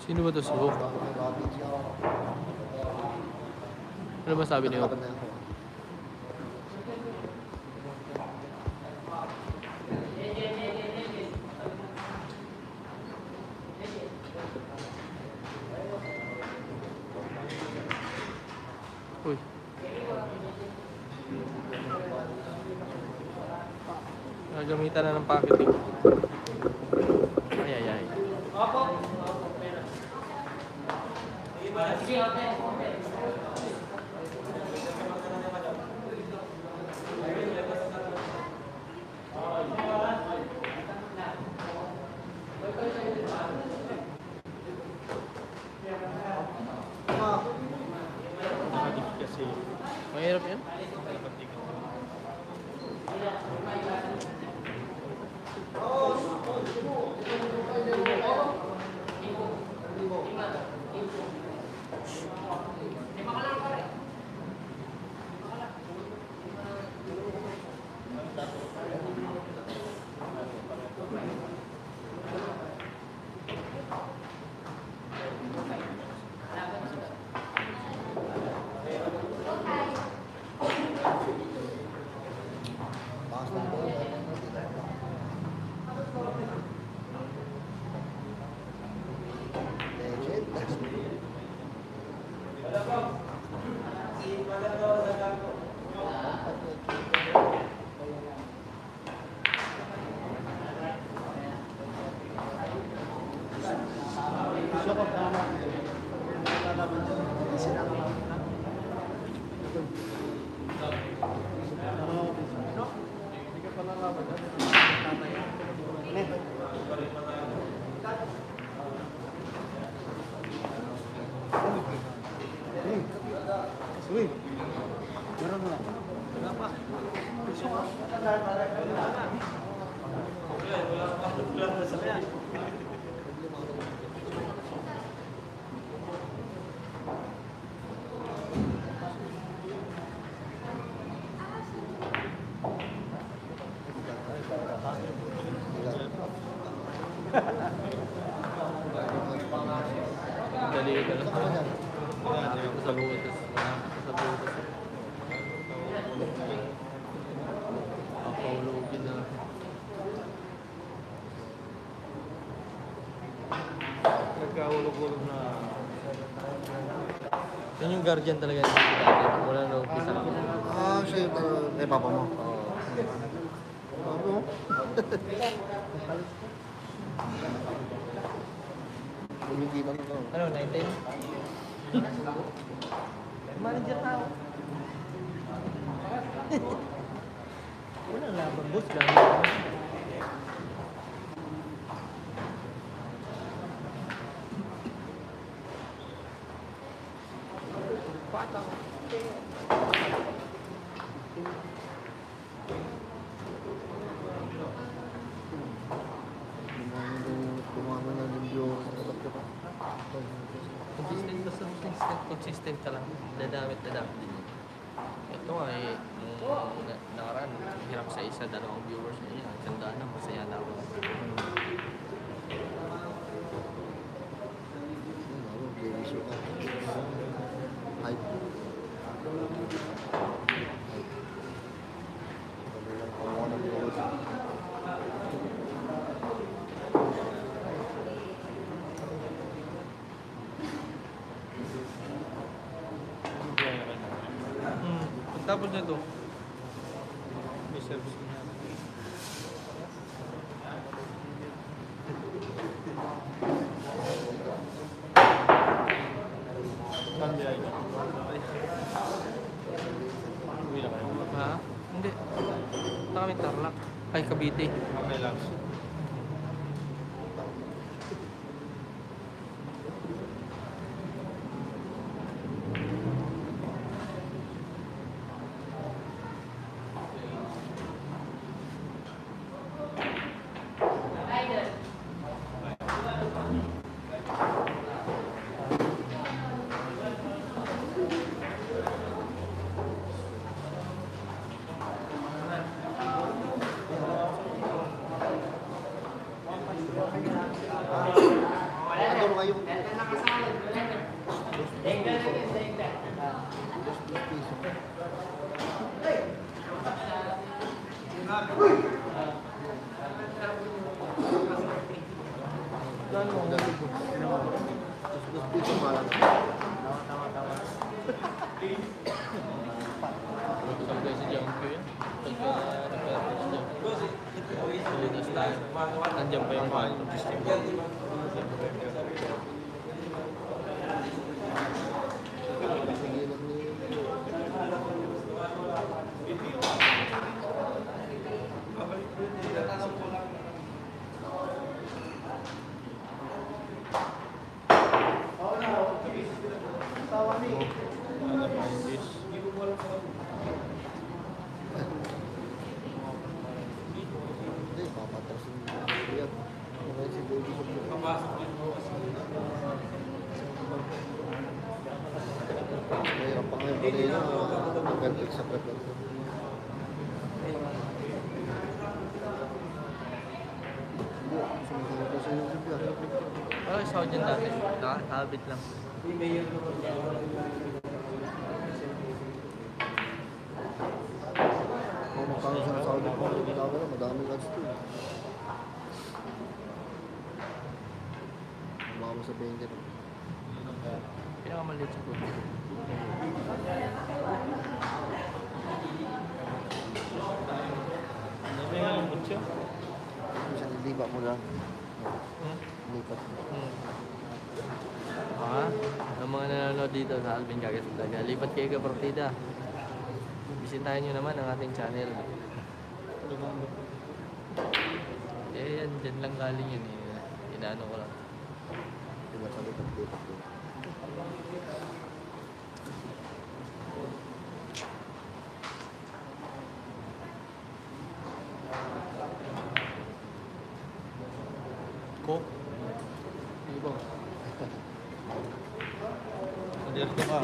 Sino ba to si Hook? Ano ba sabi ni Hook? Uy. Nagamitan na ng packaging. Ay, ay, ay. Kasi Mahirap yan? Bakas ng bola. Legend. Uy, meron mo na. Dali ka lang. Malapit ko sa butas. Papaulogin na. nagkahulog-hulog na. Yan yung guardian talaga. Wala na umpisa lang. Ah, siya yung papa mo. Oo. Papa mo? Hindi lang ito. Ano, 19? Manager na ako. Walang laban, boss lang. Patang. Kumama na yung view. Consistent ka lang. Dadamit din yun. Ito nga nung nakaraan, hirap sa isa, dalawang viewers na yun. Ganda na, masaya na ako. Hype. Tapos nito, May service na. Pambiyahe na. Uwi na kayo. ha? Hindi. Sa kami Tarlac. Ay, Cavite. Okay lang. Dito malam. Sampai si Jongkyo yun. Pagka nagpapos niya. So, tapos nandiyan pa yung mahal. Mayroon pa ngayon kanina, nag-gantik sa pagkat. Oh, isa ko dyan dati. Nakakabit lang. Kung magkano sa Saudi po, madaming ads to. Baka mo sabihin dyan. Pinakamaliit sa ko. Ano ba yung butyo? Minsan liba mo lang. Lipat mo. Ang mga nanonood dito sa Alvin Gagasdaga, lipat kayo ka partida. Bisitahin nyo naman ang ating channel. Yan, dyan lang galing yun eh. Inaano ko lang. Diba sa lipat mo. Coke? Iba. Dito ka.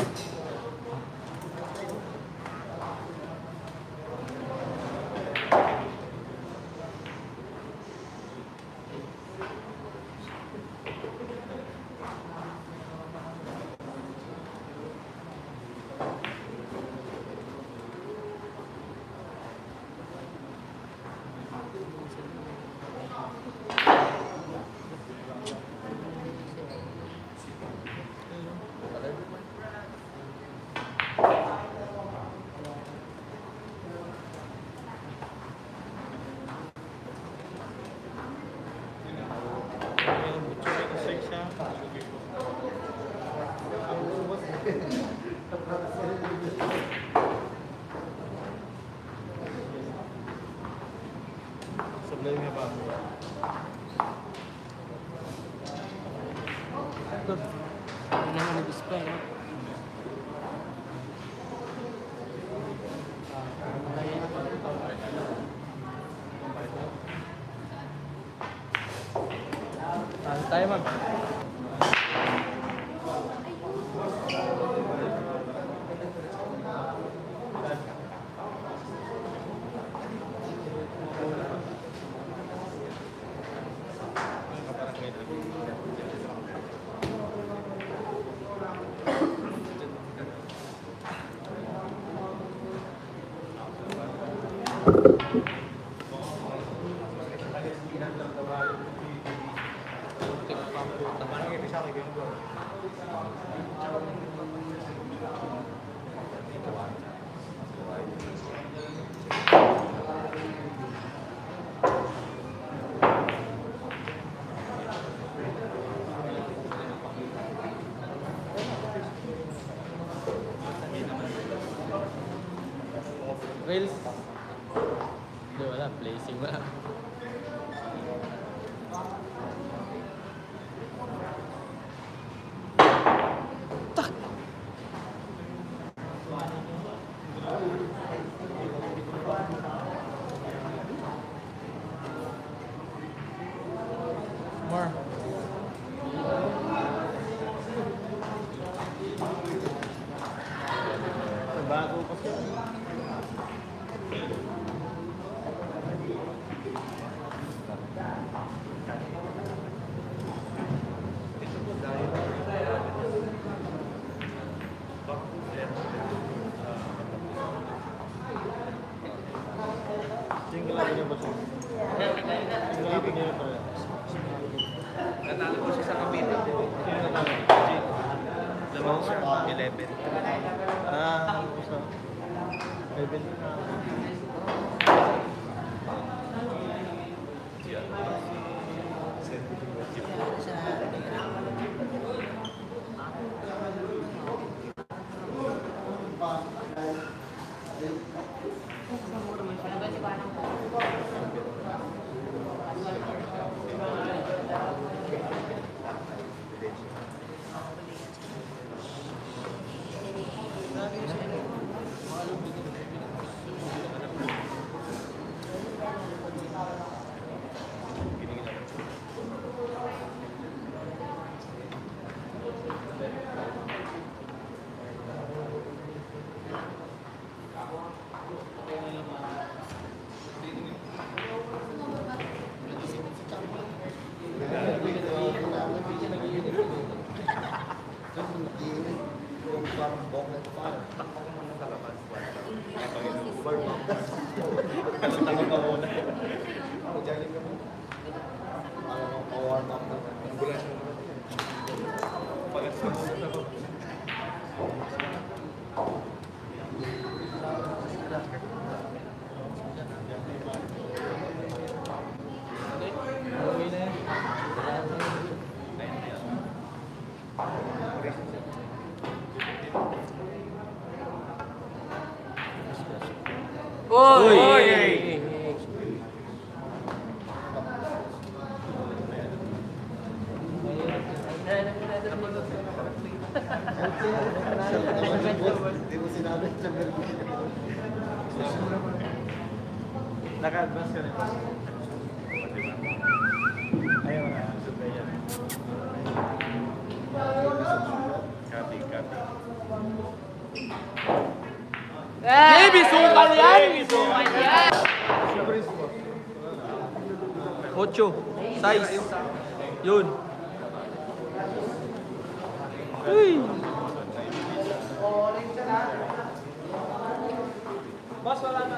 Sablay mo ba? Ito. Ano naman ang display, no? Ano tayo, ma'am? Reels? Hindi, wala. Placing wala. More. Bago pa siya. Single lang niya ba siya? Single niya pa rin. Natalo ko siya sa Cavite. Sino natalo? Lamang siya, 11. Sa... Evan. Naka-advance ka rin. Ayaw na. Copy. JB, sukal yan! 8. Size. Yun. Uy! Boss, wala na.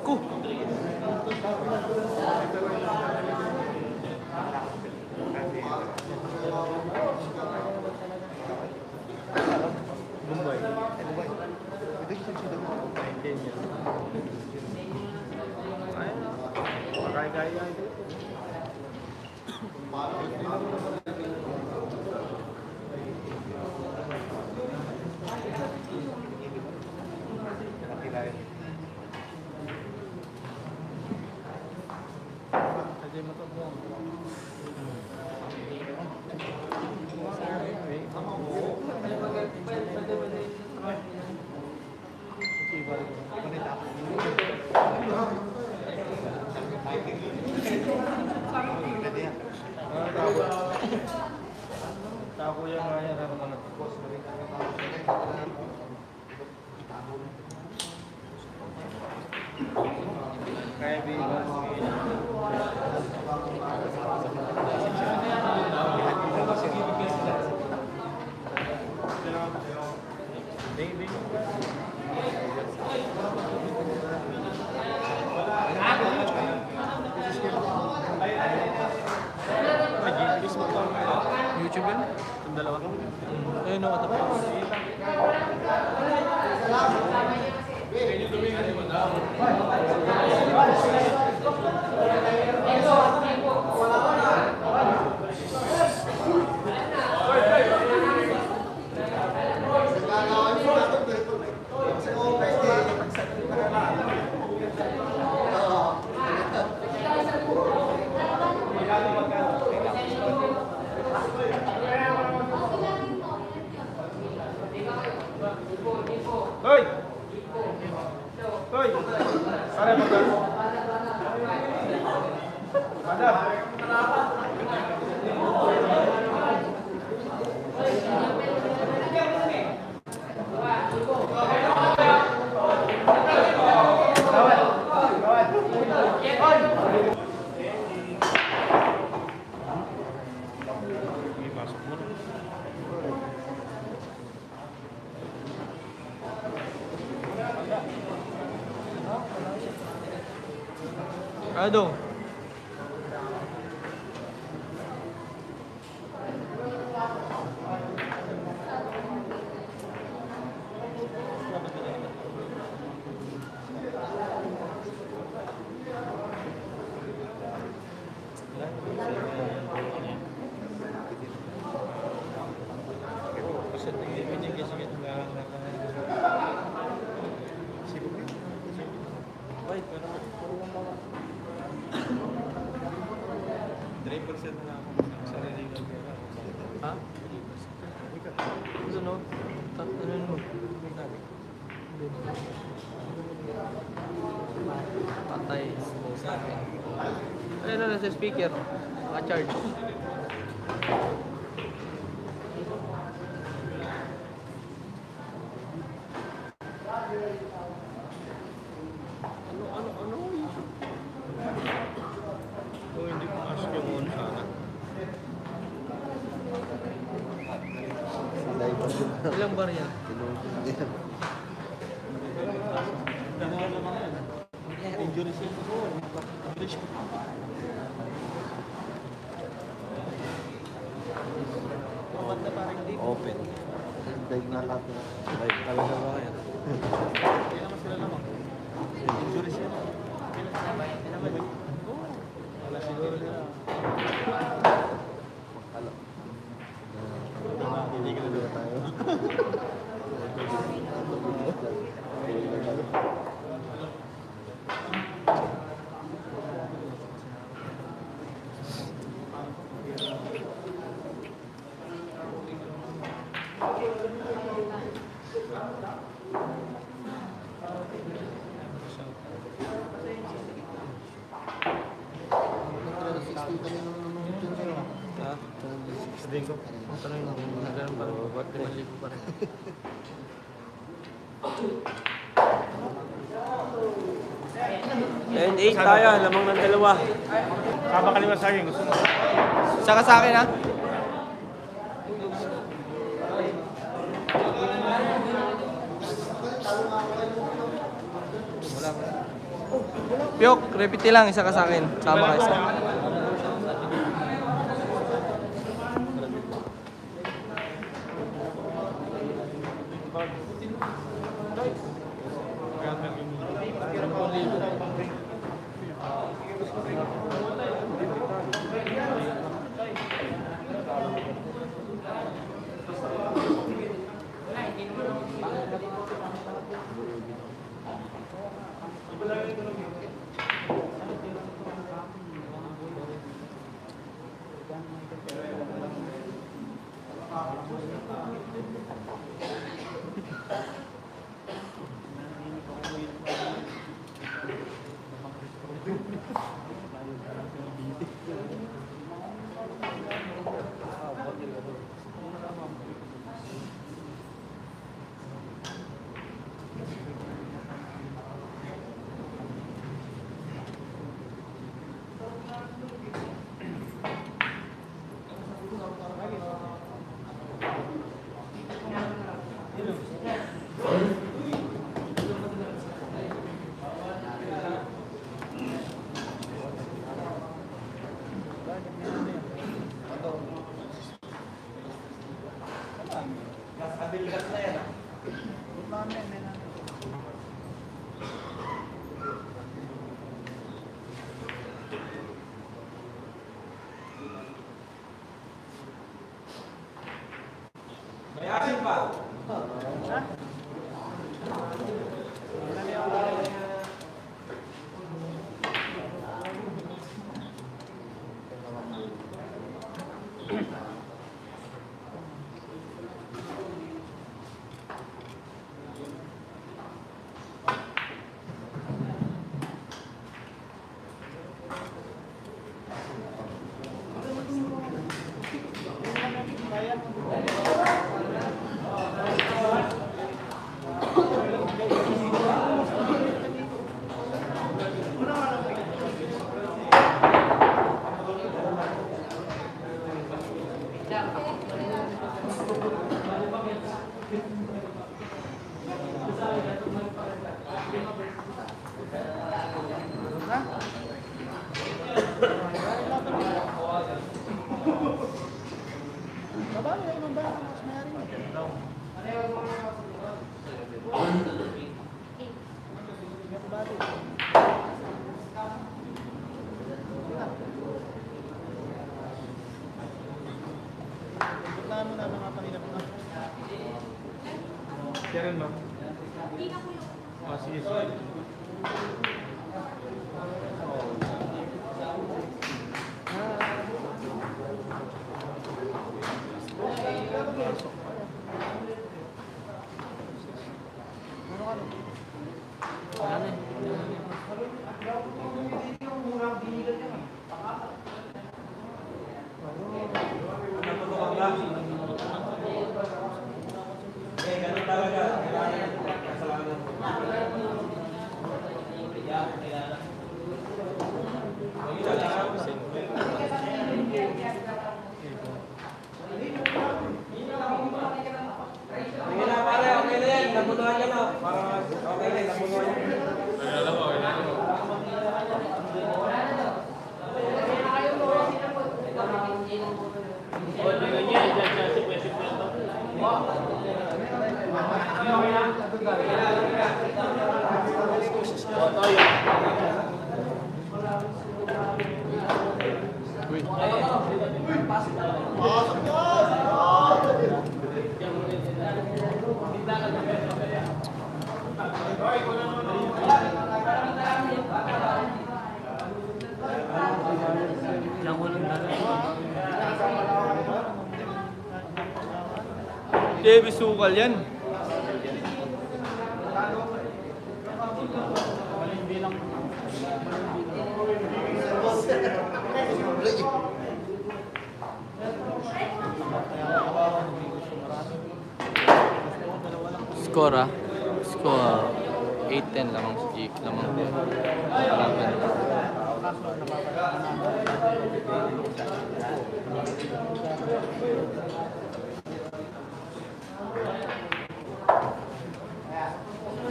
Ku. Bombay. Kaya ito. Tako yang kaya na naman. Kaya bigas. Baby. YouTube yun? Yung dalawa. Ayun o, tapos. Hoy! Hoy! Para mo ba? Madam! Ano? Ha? Ano? Ano mo? Patay. Ayun na sa speaker. Naka-charge. Kung hindi pumasok yung on sana. Ilang bar yan? Open. Daig na lahat. Daig talaga ba yan? Ha? Tanong lang. Ganun pa rin. 5,000 pa rin. And 8 tayo, lamang ng dalawa. Kaba kaliwa sa akin, gusto mo? Saka sa akin ha? Wala ko. Piyok, repeat lang, isa ka sa akin. Sama ka isa. Karen, ma'am. Sige, sige. Davis sukal yan. Score ah. Score 8-10 lamang si Jake. Lamang. Harapan.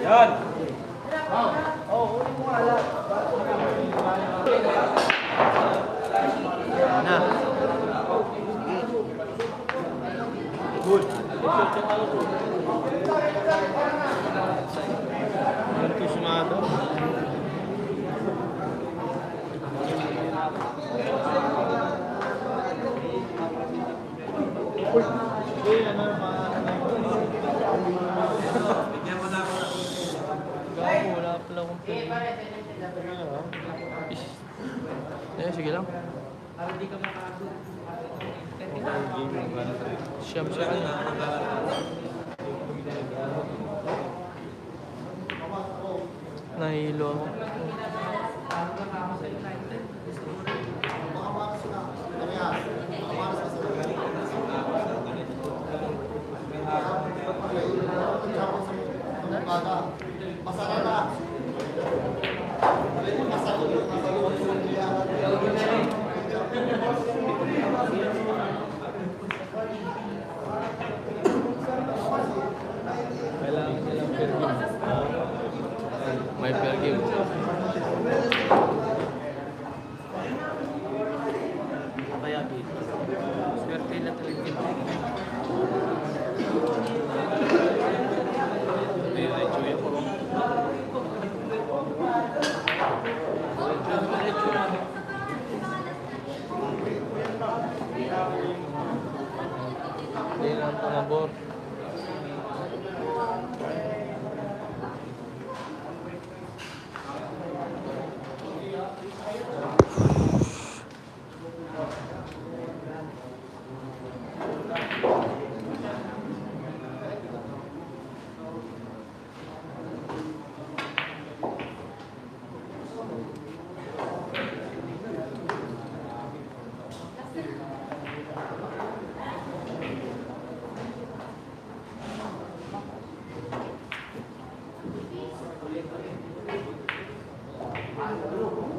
Yan! Na. Good. Entusiasmado. Wala pala akong pili. Sige lang. Siyam siya ka na. Nahilo ako. May fair game. Kaya swerte na talaga. Ay, chuya po. Hindi lang pangabor.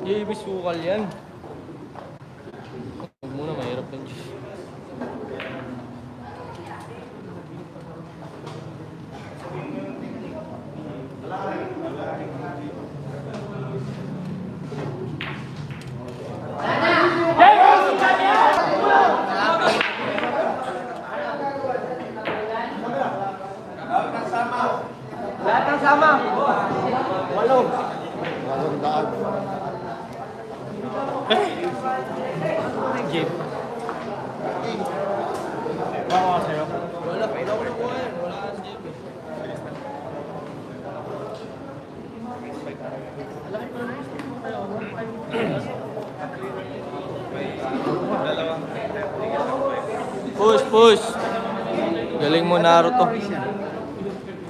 Davis sukal yan. Huwag muna, mahirap yan. Lahat ng sama. 8. Jeep. Bawa sa'yo. Wala, pwede ako na po yan. Wala ka sa JB. Naruto.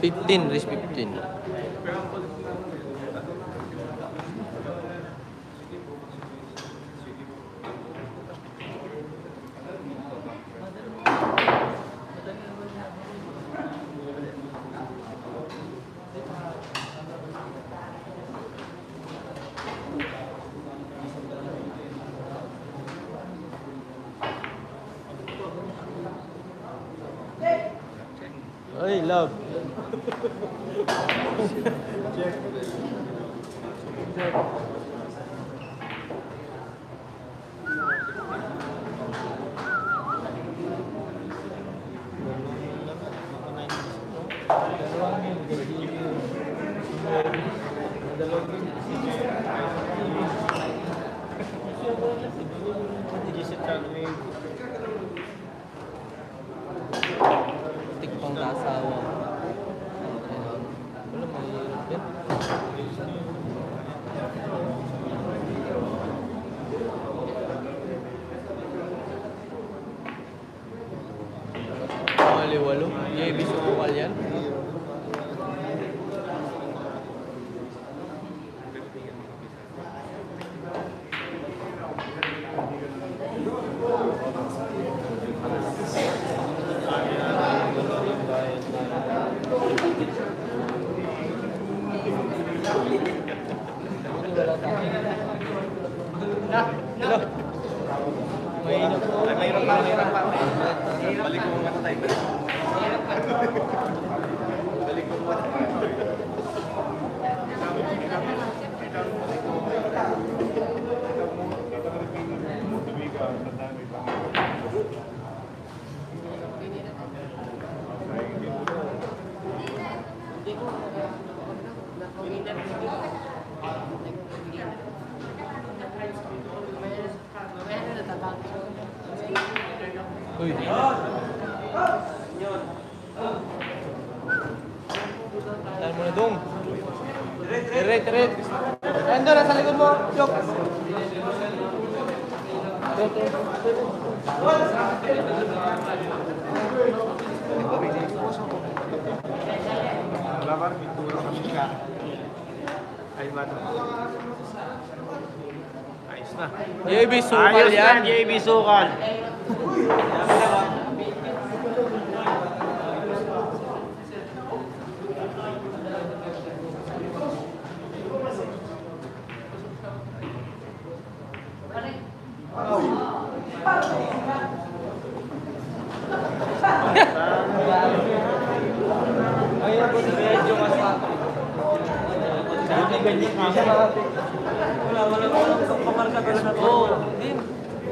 15, race 15. Ay, love. Tikpang kasawa. Wala, mahirap yan. Walo. JB sumukal yan. Mahirap pa. Balik mo muna tayo. Balik mo muna. Uy. Tahan mo na dong. Direct. Ando, nasa likod mo. Jok. Labar, pintura kami ka. Ay, mano. Ayos na. JB sukal yan. JB sukal.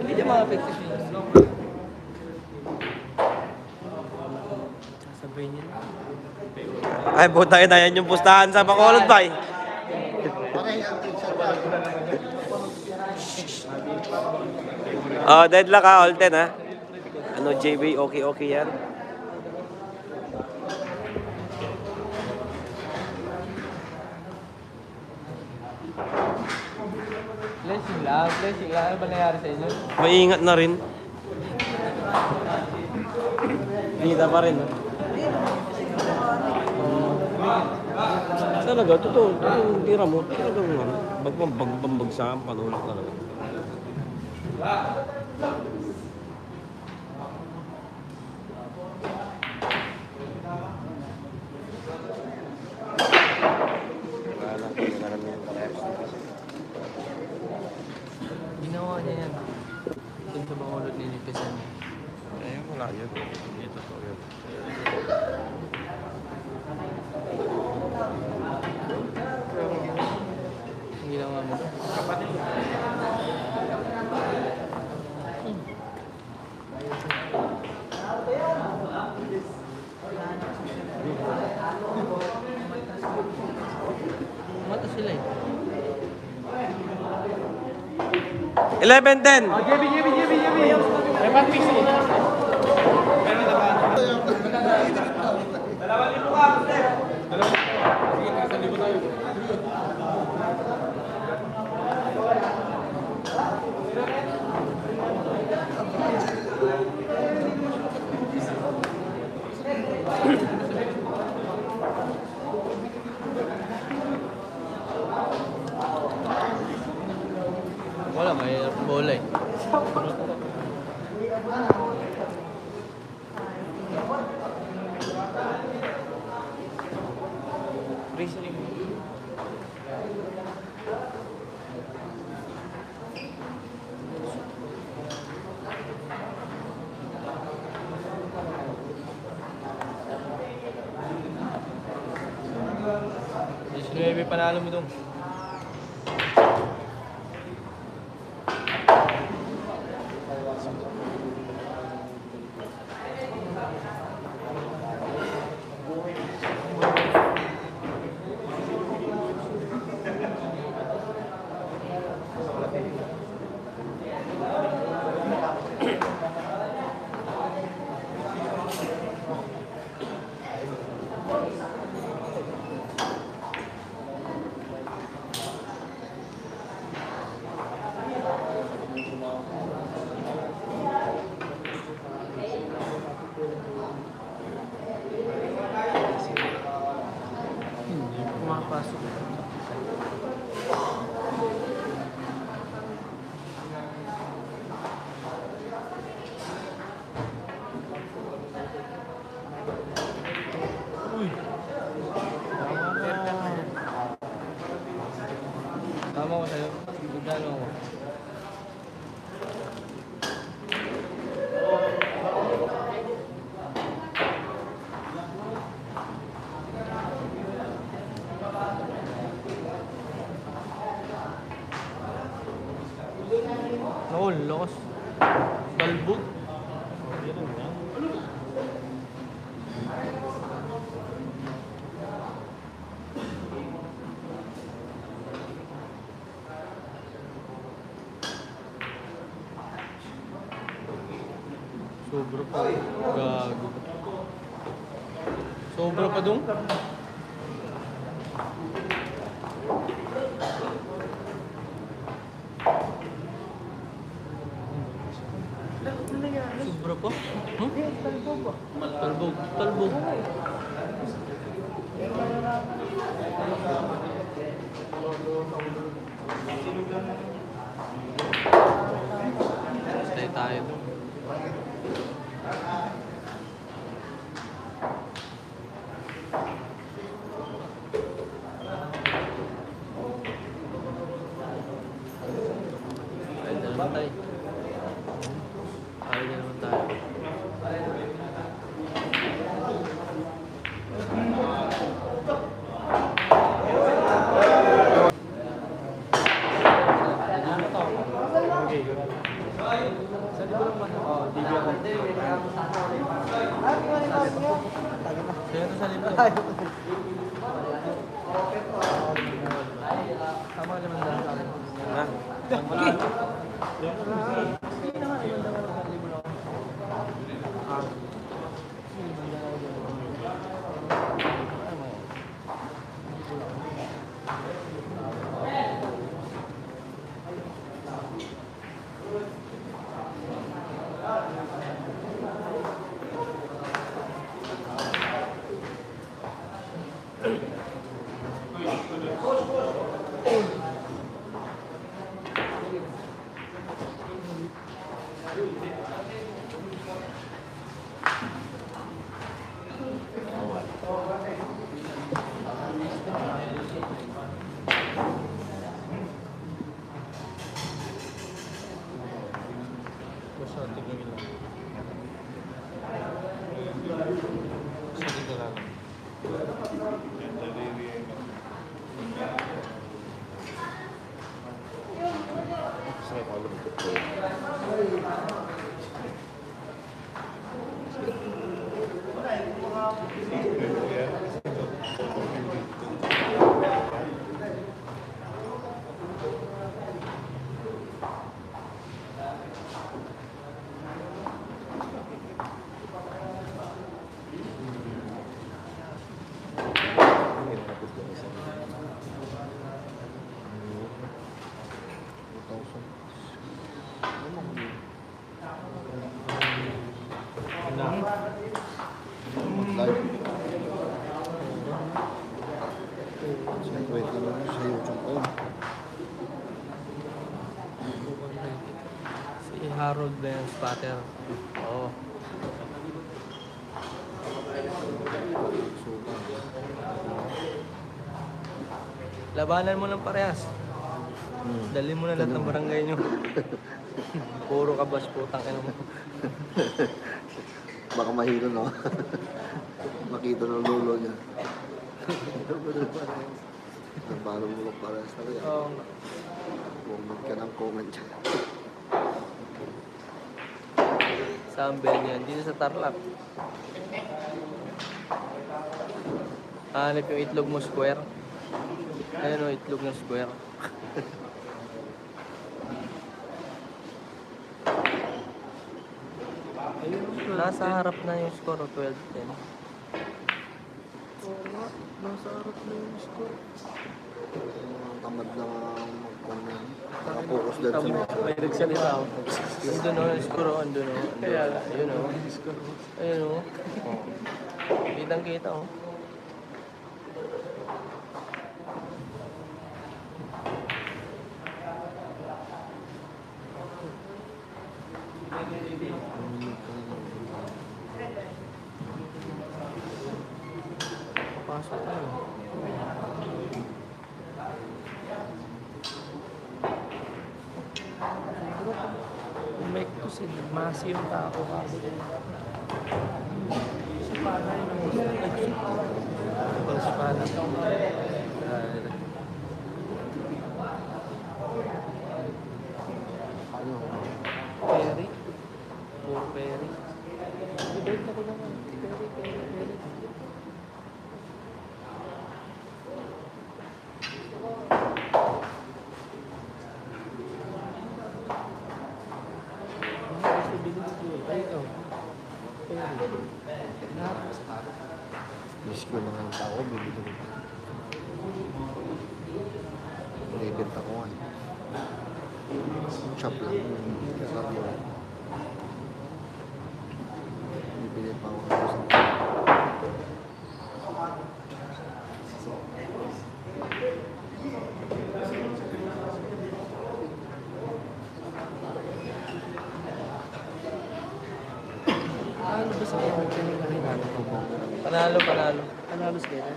Hindi niya makapit si Phoenix. Sasabihin niya. Ay, puta kita yan yung pustahan sa Bacolod ba eh. Oh, deadlock ha, all 10 ha. Ano, JB, okay yan. Blessing lang. Ano ba nangyari sa inyo? Maingat na rin. Kita pa rin. Talaga, totoo. Yung tira mo, talagang bagbagsahan, panulak talaga. Ginawa niya yan. Doon sa Bacolod nilipisan niya. Eh, wala yun. Hindi totoo yun. Ang ginawa mo. Mata sila eh. 11-10. Reasoning mo. May panalo mo dong. Pumapasok. Uy. Tama ko sa'yo. Gudalo ako. Naku, lakas. Talbog. Sobra pa. Gago. Sobra pa dong. Sobra pa? Huh? Talbog. Talbog. Stay tayo. Tayo na naman tayo. Tayo na naman tayo. Sa likod naman ako. Di ba ako? Kaya ito sa likod. Tama naman dahil sa akin. Ha? Basta tignan lang. Basta tignan lang. Saya kalau betul. road ba yung spotter? Oo. Labanan mo ng parehas. Dali mo na lahat ng barangay nyo. Puro ka bas, putang ina mo. Baka mahilo, no? Makita ng lolo niya. Paano mo magparehas talaga? Oo. Comment ka ng comment siya. Saan ba yan? Dito sa Tarlac. Hanip yung itlog mo square. Ayun o, itlog ng square. Nasa harap na yung score, 12-10. Nasa harap na yung score. Tamad na mag-comment. Nakapokus din sa mga. May nagsalita ako. Andun o, yung score o, andun o. Ayun o. Ayun o. Kitang kita o. Pasok tayo. Make to sin, masi yung tao kasi. Si Pana yung si Pana. Perry? Puro Perry. Ibenta ko naman. Perry. Miss ko mga tao, bibili ko. Binibenta ko nga. Shop lang. Sarap mo. Bibili pa ako ng isang. Ano ba sa mga pinag-ahinaan ko po? Panalo. Panalo sa kanya?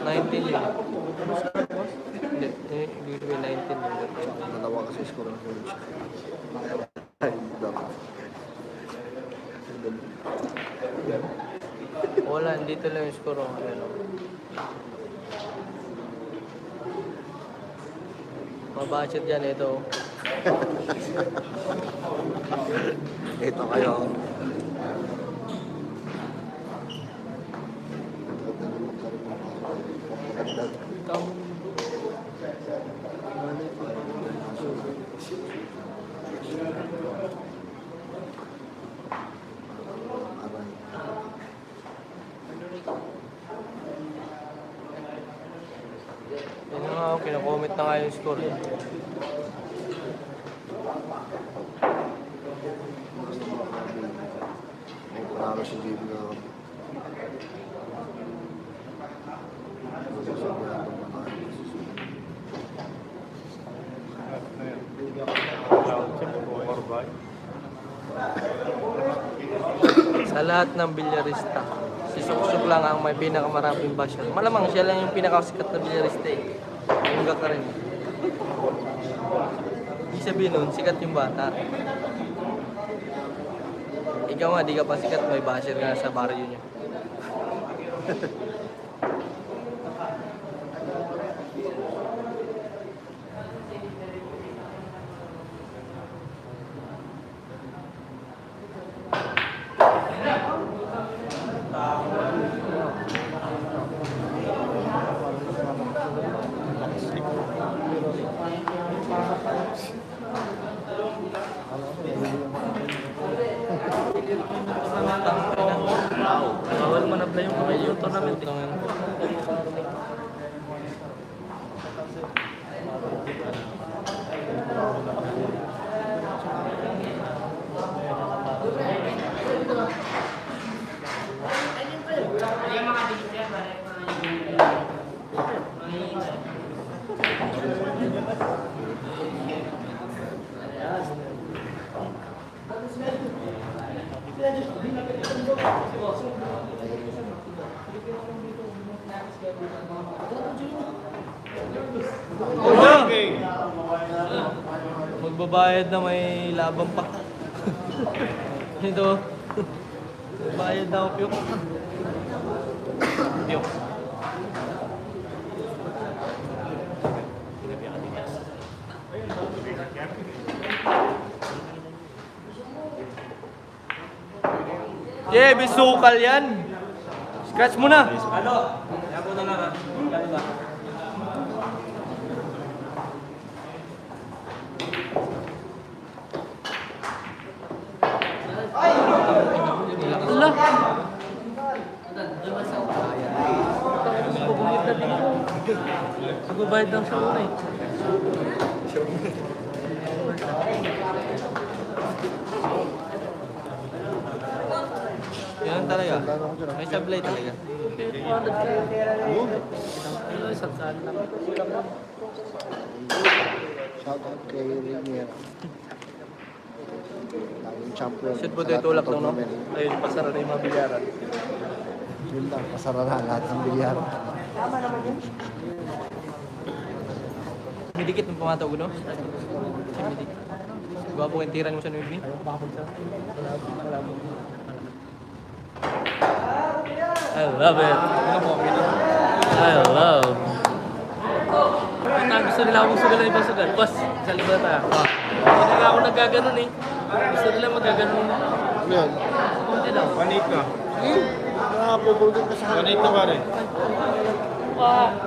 19 yun. Hindi, hindi ko 19 yun. Dalawa kasi score ng coach. Ay, dapat. Wala, dito lang yung score. Ano. Mabudget yan ito. Ito kayo. Yan na nga, kinakomment na nga yung score. May panalo si JB na kami. Sa lahat ng bilyarista, si Suksuk lang ang may pinakamaraming basher. Malamang siya lang yung pinakasikat na bilyarista eh. Hangga ka rin. Ibig sabihin nun, sikat yung bata. Ikaw nga, di ka pa sikat, may basher ka na sa barrio niya. Bawal manabla yung kamay yung tournament eh. Magbabayad na may labang pa. Ito. Bayad na ako, Piyok. Piyok. Yeah, bisukal yan. Scratch mo na. Ano? Yan mo na lang ha. Ano ba? Allah. Magbabayad lang siya muna eh. Yan talaga. May sablay talaga. Shout out kay Rinier. Laging champion. Shoot mo sa tayo lahat tulak ng lang, no? tournament. Ayun, pasara na yung mga bilyaran. Yun lang, pasara na lahat ng bilyar. Midikit ng pamataw ko, no? Midikit. Gwapo kong tiran mo sa Nubi. I love it. I love. Gusto nila akong sugal na ibang sugal. Boss, sa libre tayo. Hindi nga ako nagaganon eh. Gusto nila magaganon. Ano yun? Hindi lang. 1.8 na. Nakapupulog ka sa 1.8 na ba rin?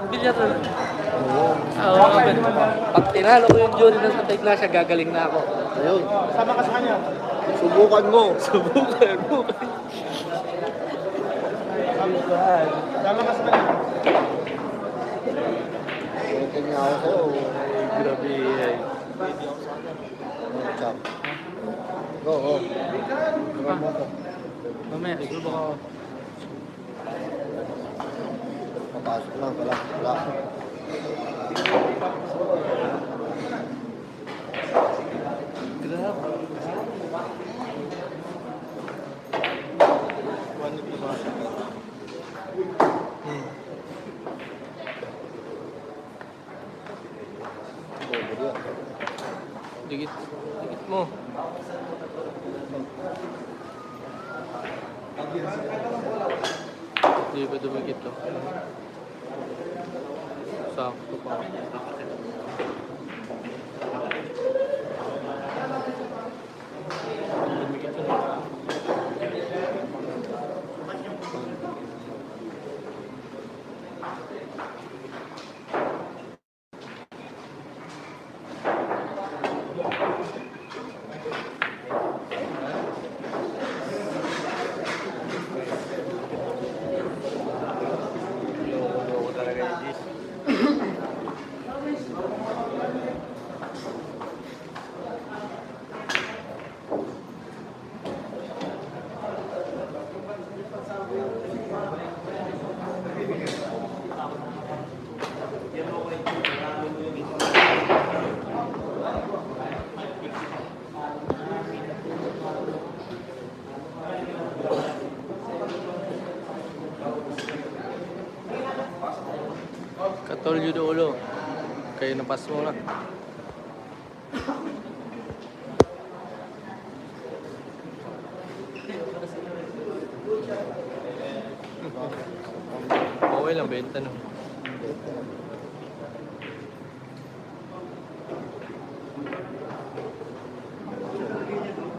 Bilyar na. Oo. Oo, pag tinalo ko yung jury ng Santa Iglesia, gagaling na ako. Ayun. Sama ka sa kanya. Subukan mo. Subukan mo. Sama ka sa kanya. Pwede niya ako sa'yo. Grabe eh. Champ. Go, go. Gawin mo ko. Mamaya, subo ko. Papasok lang pala. Wala. Grabe. Dikit. Dikit mo. Hindi ba dumikit to? Sakto pa. Dumikit to. Loko talaga yung Gis. Katolyo do ulo. Kayo napas mo na. Okay lang, benta no.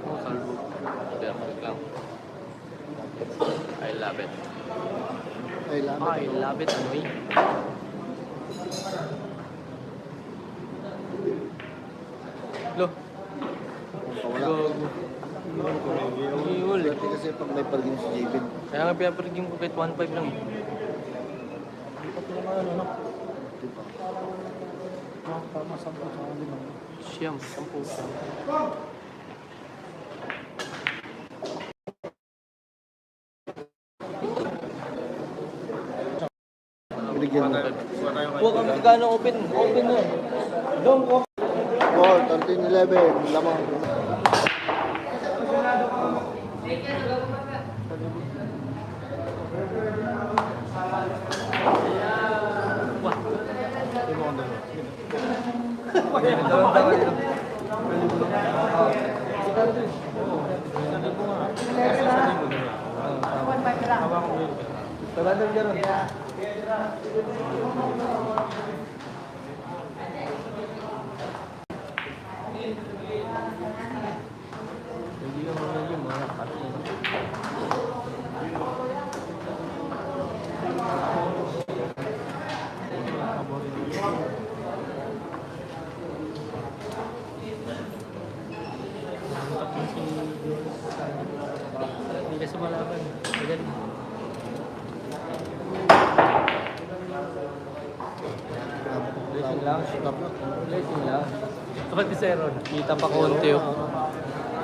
Oh, salvo. Perfect lang. I love it. Ay, lamat. I love it, Anoy. Lo. Wala. Gago. Iul eh. Dati kasi pag may pargin si Javid. Kaya nga pinaparigim ko kahit 1.5 lang eh. Diba? Siyam, 10 siyam. Binigyan mo. Huwag kang magkano open. Open na. Dong, Oh, 13-11. Lamang. Hindi ka mga yun, mga cut mo. Hindi kasi malaban. Again. Blessing lang. Blessing lang. Pati si Aaron. Kita pa konti oh.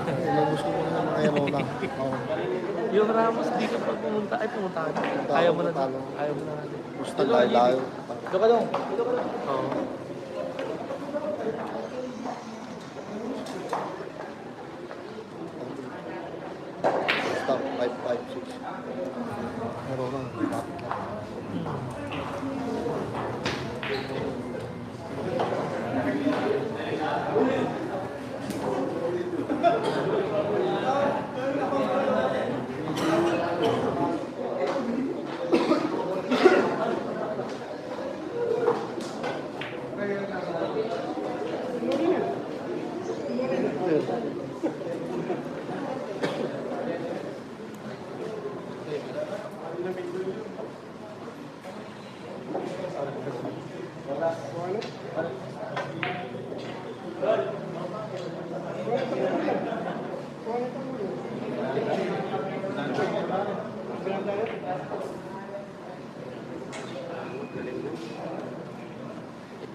Ilabos ko muna ng mga hero na. Oo. Yung Ramos, di ka pag pumunta. Ay, pumunta ka. Ayaw mo na doon. Ayaw mo na doon. Gusto layo-layo. Doon ka doon. Dito ka doon. Oo. Stop, 5-5-6. Hero na.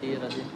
Tira din.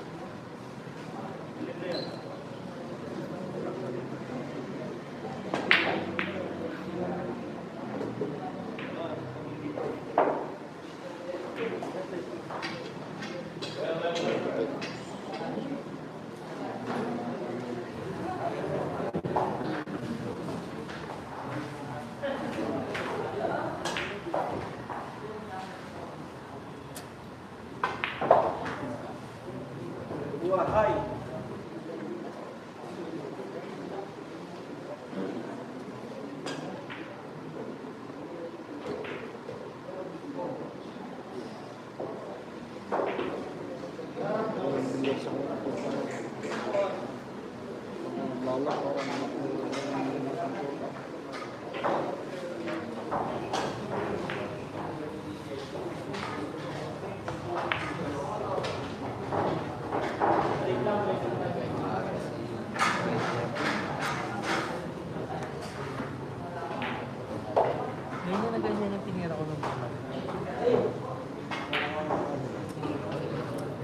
Ngayon na ganyan yung tinira ko ng mga.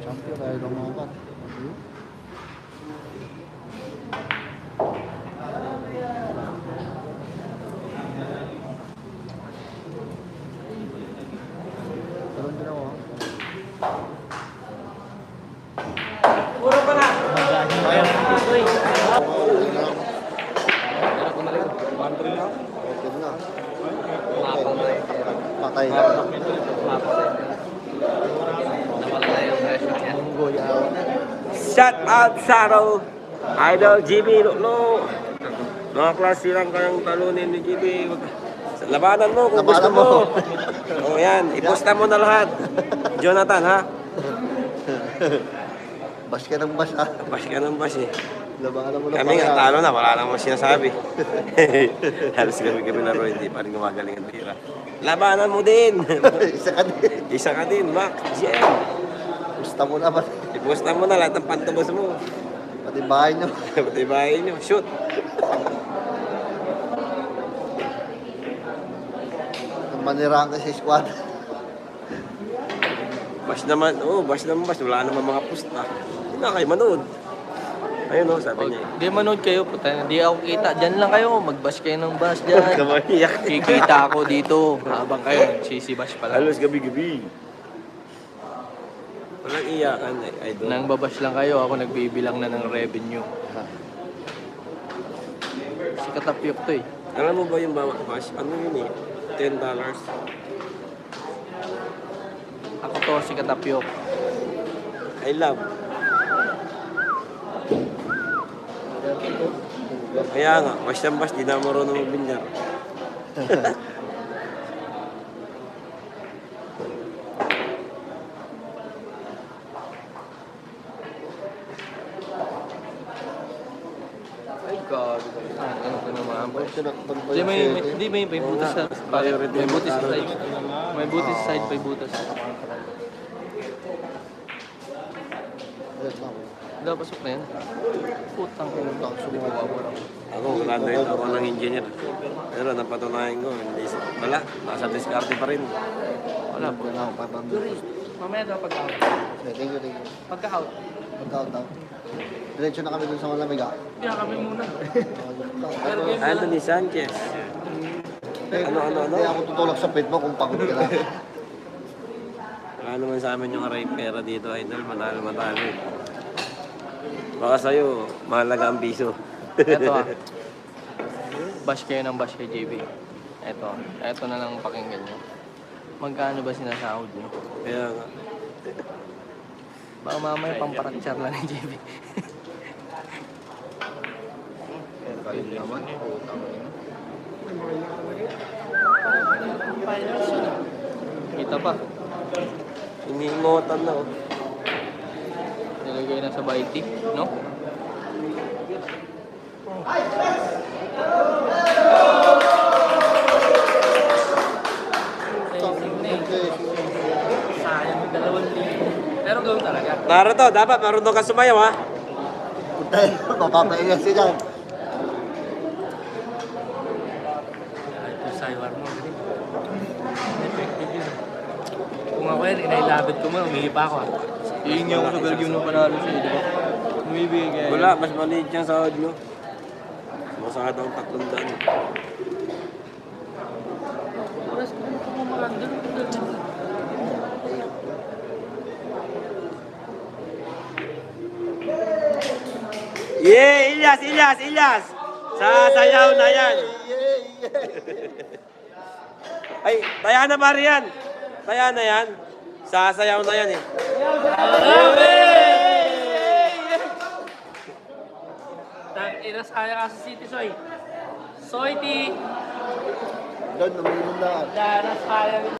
Champion tayo ng mga kat. Talon din ako. Okay na. Patay na. Shout out Saro, Idol GB, Lolo. Mga klase lang kayang talunin ni GB. Labanan mo kung gusto Labanan mo. mo. O yan, iposta mo na lahat. Jonathan ha? Bas ka ng bas ah. Bash ka ng bash eh. Labanan mo na Kami nga talo na, wala namang sinasabi. Halos kami laro, hindi pa rin gumagaling ang tira. Labanan mo din. Isa ka din. Isa ka din, Mac, GM. Gusto mo naman. Iposta mo na lahat ng pantabas mo. Pati bahay nyo. Pati bahay nyo, shoot. Maniraan ka sa squad. Bash naman, bash naman bash. Wala naman mga pusta. Hindi na kayo manood. Ayun sabi niya. Di manood kayo, puta. Di ako kita. Diyan lang kayo. Mag-bash kayo ng bash dyan. Kamaiyak. Kikita ako dito. Habang kayo nagsisibash pala. Halos gabi-gabi. Walang iyakan, idol. Nang babash lang kayo, ako nagbibilang na ng revenue. Si Katapyok to eh. Alam mo ba yung bawat bash? Ano yun eh? $10. Ako to, si Katapyok. I love. Kaya nga, bas di na marunong magbinyar. Ay, gago. Ano ka naman? Tinakpan pa Hindi, yung hindi, may butas sa may butas sa side. May butas sa side, may butas. Daw, pasok na yan. Putang ina. Sumuha mo lang. Ako, graduate ako ng engineer. Pero napatunayan ko, hindi wala, nasa diskarte pa rin. Wala po. Wala ako, 500. Mamaya daw pag-out. Thank you. Pagka-out. Pagka-out. Diretso na kami dun sa malamig ah. Kaya kami muna. Anthony Sanchez. Ano? Hindi ako tutulak sa pit mo kung pagod ka na. Wala naman sa amin yung aray pera dito, idol. Matalo. Baka sa'yo, mahalaga ang piso. Ito ah. Bash kayo ng bash kay JB. Ito na lang pakinggan nyo. Magkano ba sinasahod nyo? Kaya nga. Baka mamaya pamparakchar lang ni JB. Kalim naman. Kita pa. Iniingotan na, oh. Nilagay na sa baiti, no? Sayang yung 2,000. Pero gawin talaga. Naruto, dapat marunong ka sumayaw, ha? Putay, mapapaingat siya dyan. Ay, kung saywar mo, ganun. Effective yun. Kung ako yan, inailabit ko mo, umihi pa ako ah. Iingi ako sa Bergyo nung panalo siya, di ba? Umibigay kaya. Wala, mas maliit yung sahod nyo. Masakit ang 300. Oras ko na kumamandun. Yeah, Ilyas! Sasayaw na yan! Ay, taya na pare yan! Taya na yan! Sasayaw na yan eh. Ina saya ka sa City Soy. Soy T. Doon, umiinom na. Dara saya.